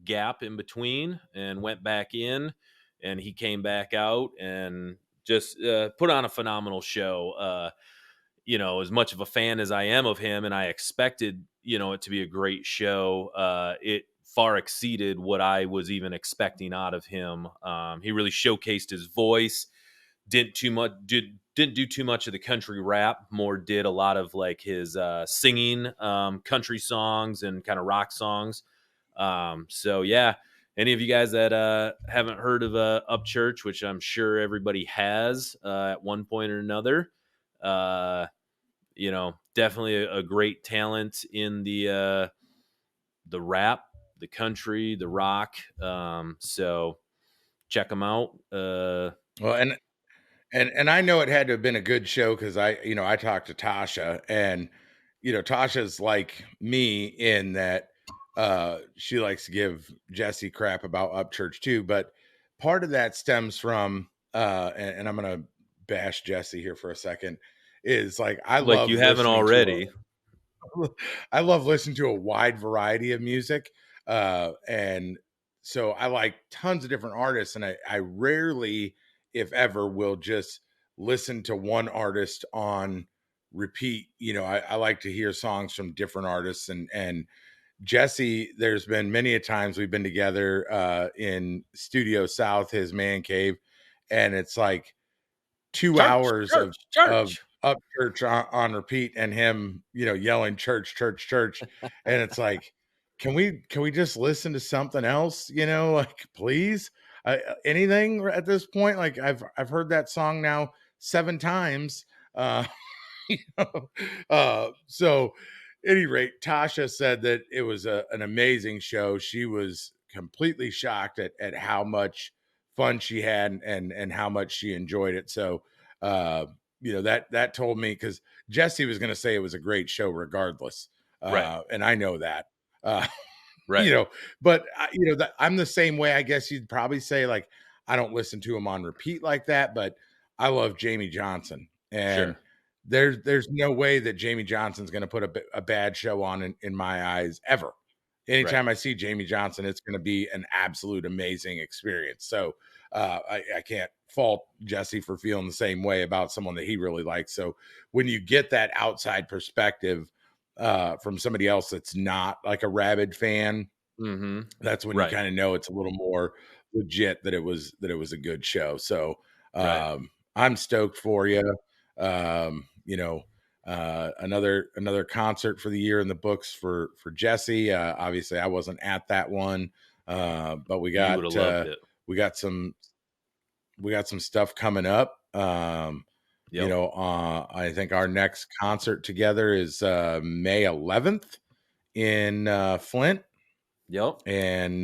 S2: gap in between and went back in, and he came back out and just put on a phenomenal show. As much of a fan as I am of him, and I expected, it to be a great show, it far exceeded what I was even expecting out of him. He really showcased his voice. Didn't do too much of the country rap. More did a lot of like his singing, country songs and kind of rock songs. So yeah, any of you guys that haven't heard of Upchurch, which I'm sure everybody has at one point or another, uh, definitely a great talent in the rap, the country, the rock. So check them out.
S1: Well, and I know it had to have been a good show because you know, I talked to Tasha, and you know, Tasha's like me in that she likes to give Jesse crap about Upchurch too. But part of that stems from and I'm gonna bash Jesse here for a second, is like
S2: Like you haven't already.
S1: I love listening to a wide variety of music. And so I like tons of different artists, and I rarely, if ever, will just listen to one artist on repeat. You know, I like to hear songs from different artists, and Jesse, there's been many a times we've been together in Studio South, his man cave, and it's like 2
S2: Church,
S1: hours
S2: church,
S1: of
S2: church.
S1: up church on repeat and him, you know, yelling church, church, church. And it's like, can we just listen to something else, you know, like please? Anything at this point? Like I've heard that song now 7 times. You know? So any rate, Tasha said that it was an amazing show. She was completely shocked at how much fun she had and how much she enjoyed it. So, uh, you know, that told me, because Jesse was going to say it was a great show regardless,
S2: Right,
S1: and I know that. Uh, you
S2: right.
S1: know, but you know that I'm the same way. I guess you'd probably say like I don't listen to him on repeat like that, but I love Jamie Johnson, and
S2: Sure.
S1: there's no way that Jamie Johnson's going to put a bad show on in my eyes ever.
S2: Right.
S1: Anytime I see Jamie Johnson, it's going to be an absolute amazing experience. So I can't fault Jesse for feeling the same way about someone that he really likes. So when you get that outside perspective from somebody else that's not like a rabid fan,
S2: Mm-hmm.
S1: that's when you
S2: Right.
S1: kind of know it's a little more legit that it was a good show. So
S2: Right.
S1: I'm stoked for you. You know, another concert for the year in the books for Jesse. Obviously, I wasn't at that one, but
S2: You would have loved it.
S1: we got some we got some stuff coming up.
S2: Yep.
S1: I think our next concert together is May 11th in Flint,
S2: Yep.
S1: and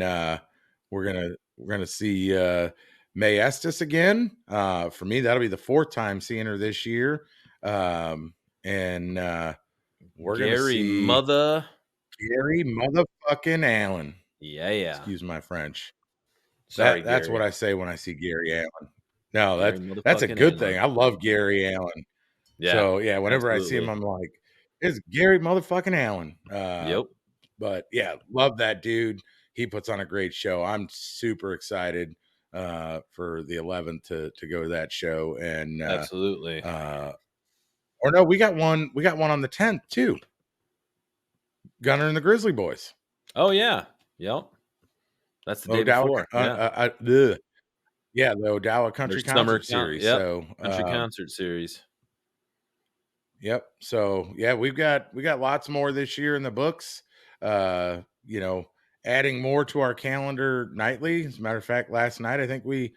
S1: we're gonna see May Estes again. For me, that'll be the fourth time seeing her this year, and we're gonna
S2: Gary
S1: see
S2: Mother.
S1: Gary motherfucking Allen.
S2: Yeah, yeah.
S1: Excuse my French.
S2: Sorry,
S1: That's what
S2: Gary.
S1: I say when I see Gary Allen. No,
S2: Gary
S1: that's a
S2: motherfucking
S1: good thing.
S2: Allen.
S1: I love Gary Allen.
S2: Yeah,
S1: So yeah, whenever I see him,
S2: absolutely.
S1: I'm like, it's Gary motherfucking Allen.
S2: Yep.
S1: But yeah, love that dude. He puts on a great show. I'm super excited for the 11th to go to that show. And
S2: Absolutely.
S1: uh or no, we got one on the 10th too. Gunner and the Grizzly Boys.
S2: Oh yeah. Yep. That's the day
S1: Odawa
S2: before. Yeah.
S1: yeah, the Odawa Country Concert Series.
S2: Yep.
S1: So
S2: Country concert series.
S1: yep. So yeah, we got lots more this year in the books. You know, adding more to our calendar nightly. As a matter of fact, last night I think we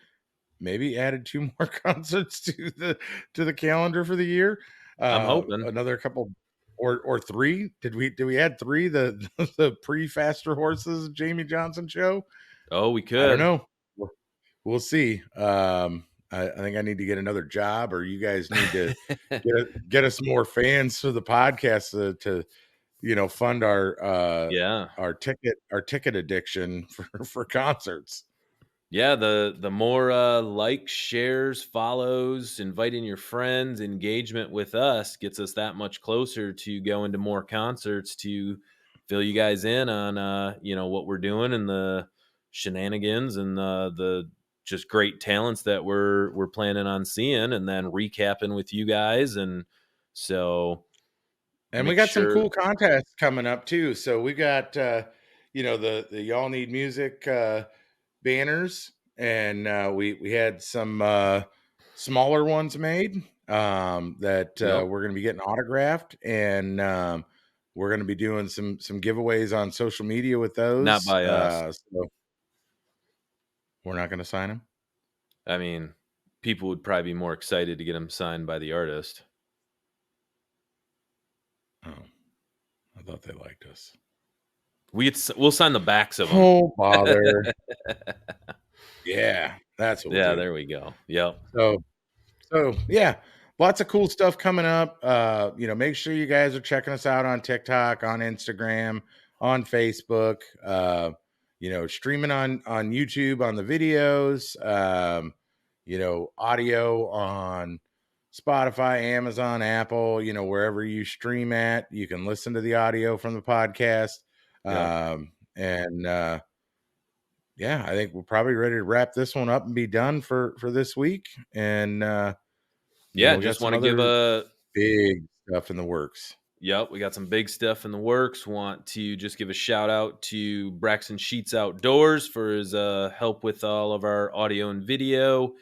S1: maybe added two more concerts to the calendar for the year.
S2: I'm hoping.
S1: Another couple or three. Did we add three? The the pre Faster Horses Jamie Johnson show?
S2: Oh, we
S1: I don't
S2: could.
S1: know. We'll see. I think I need to get another job, or you guys need to get us more fans for the podcast to fund
S2: Yeah.
S1: our ticket addiction for concerts.
S2: Yeah, the more likes, shares, follows, inviting your friends, engagement with us gets us that much closer to going to more concerts to fill you guys in on what we're doing and the shenanigans and the just great talents that we're planning on seeing and then recapping with you guys. And so
S1: And we
S2: make
S1: got some
S2: sure.
S1: cool contests coming up too. So we got the y'all need music banners, and we had some smaller ones made that
S2: Yep.
S1: we're going to be getting autographed, and we're going to be doing some giveaways on social media with
S2: Not
S1: those.
S2: by us.
S1: So we're not going to sign them.
S2: I mean, people would probably be more excited to get them signed by the artist.
S1: Oh, I thought they liked us.
S2: We'll sign the backs of them.
S1: Oh bother! Yeah, that's what we'll
S2: Yeah,
S1: do.
S2: there we go. Yep.
S1: So yeah, lots of cool stuff coming up. Make sure you guys are checking us out on TikTok, on Instagram, on Facebook. Streaming on YouTube on the videos. Audio on Spotify, Amazon, Apple. Wherever you stream at, you can listen to the audio from the podcast.
S2: Yep.
S1: And yeah, I think we're probably ready to wrap this one up and be done for this week. And
S2: Yeah,
S1: we got
S2: just
S1: some
S2: wanna give
S1: other
S2: a
S1: big stuff in the works.
S2: yep, we got some big stuff in the works. Want to just give a shout out to Braxton Sheets Outdoors for his, help with all of our audio and video.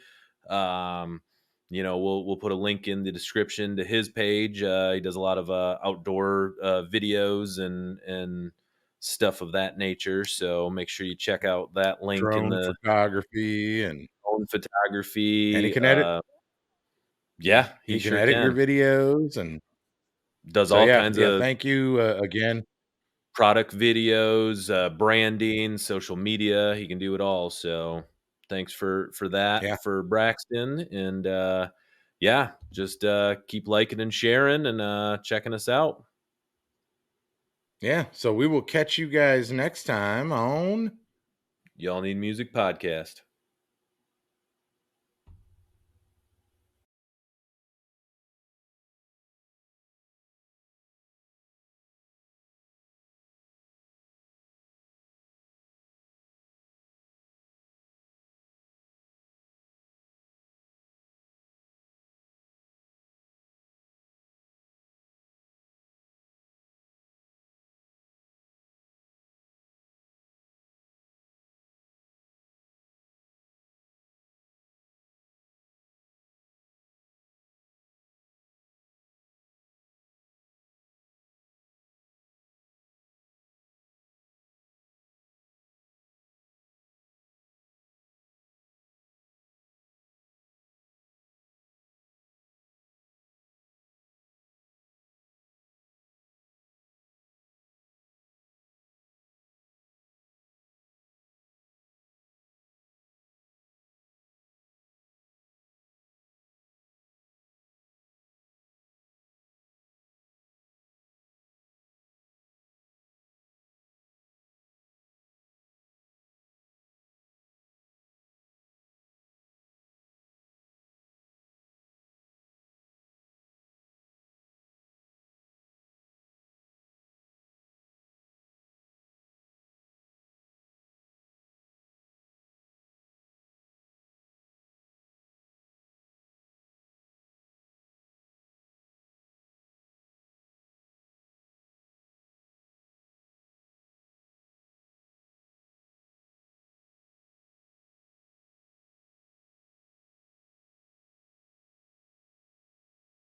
S2: We'll put a link in the description to his page. He does a lot of, outdoor, videos and stuff of that nature, so make sure you check out that link in
S1: Drone
S2: the
S1: photography, and
S2: own
S1: and
S2: photography. Yeah, he
S1: he can
S2: sure
S1: edit your
S2: can.
S1: videos, and
S2: Does
S1: so
S2: all
S1: yeah,
S2: kinds
S1: yeah.
S2: of
S1: Thank you again.
S2: product videos, branding, social media. He can do it all. So thanks for that
S1: Yeah,
S2: for Braxton. And yeah, just keep liking and sharing and checking us out.
S1: yeah. So we will catch you guys next time on
S2: Y'all Need Music podcast.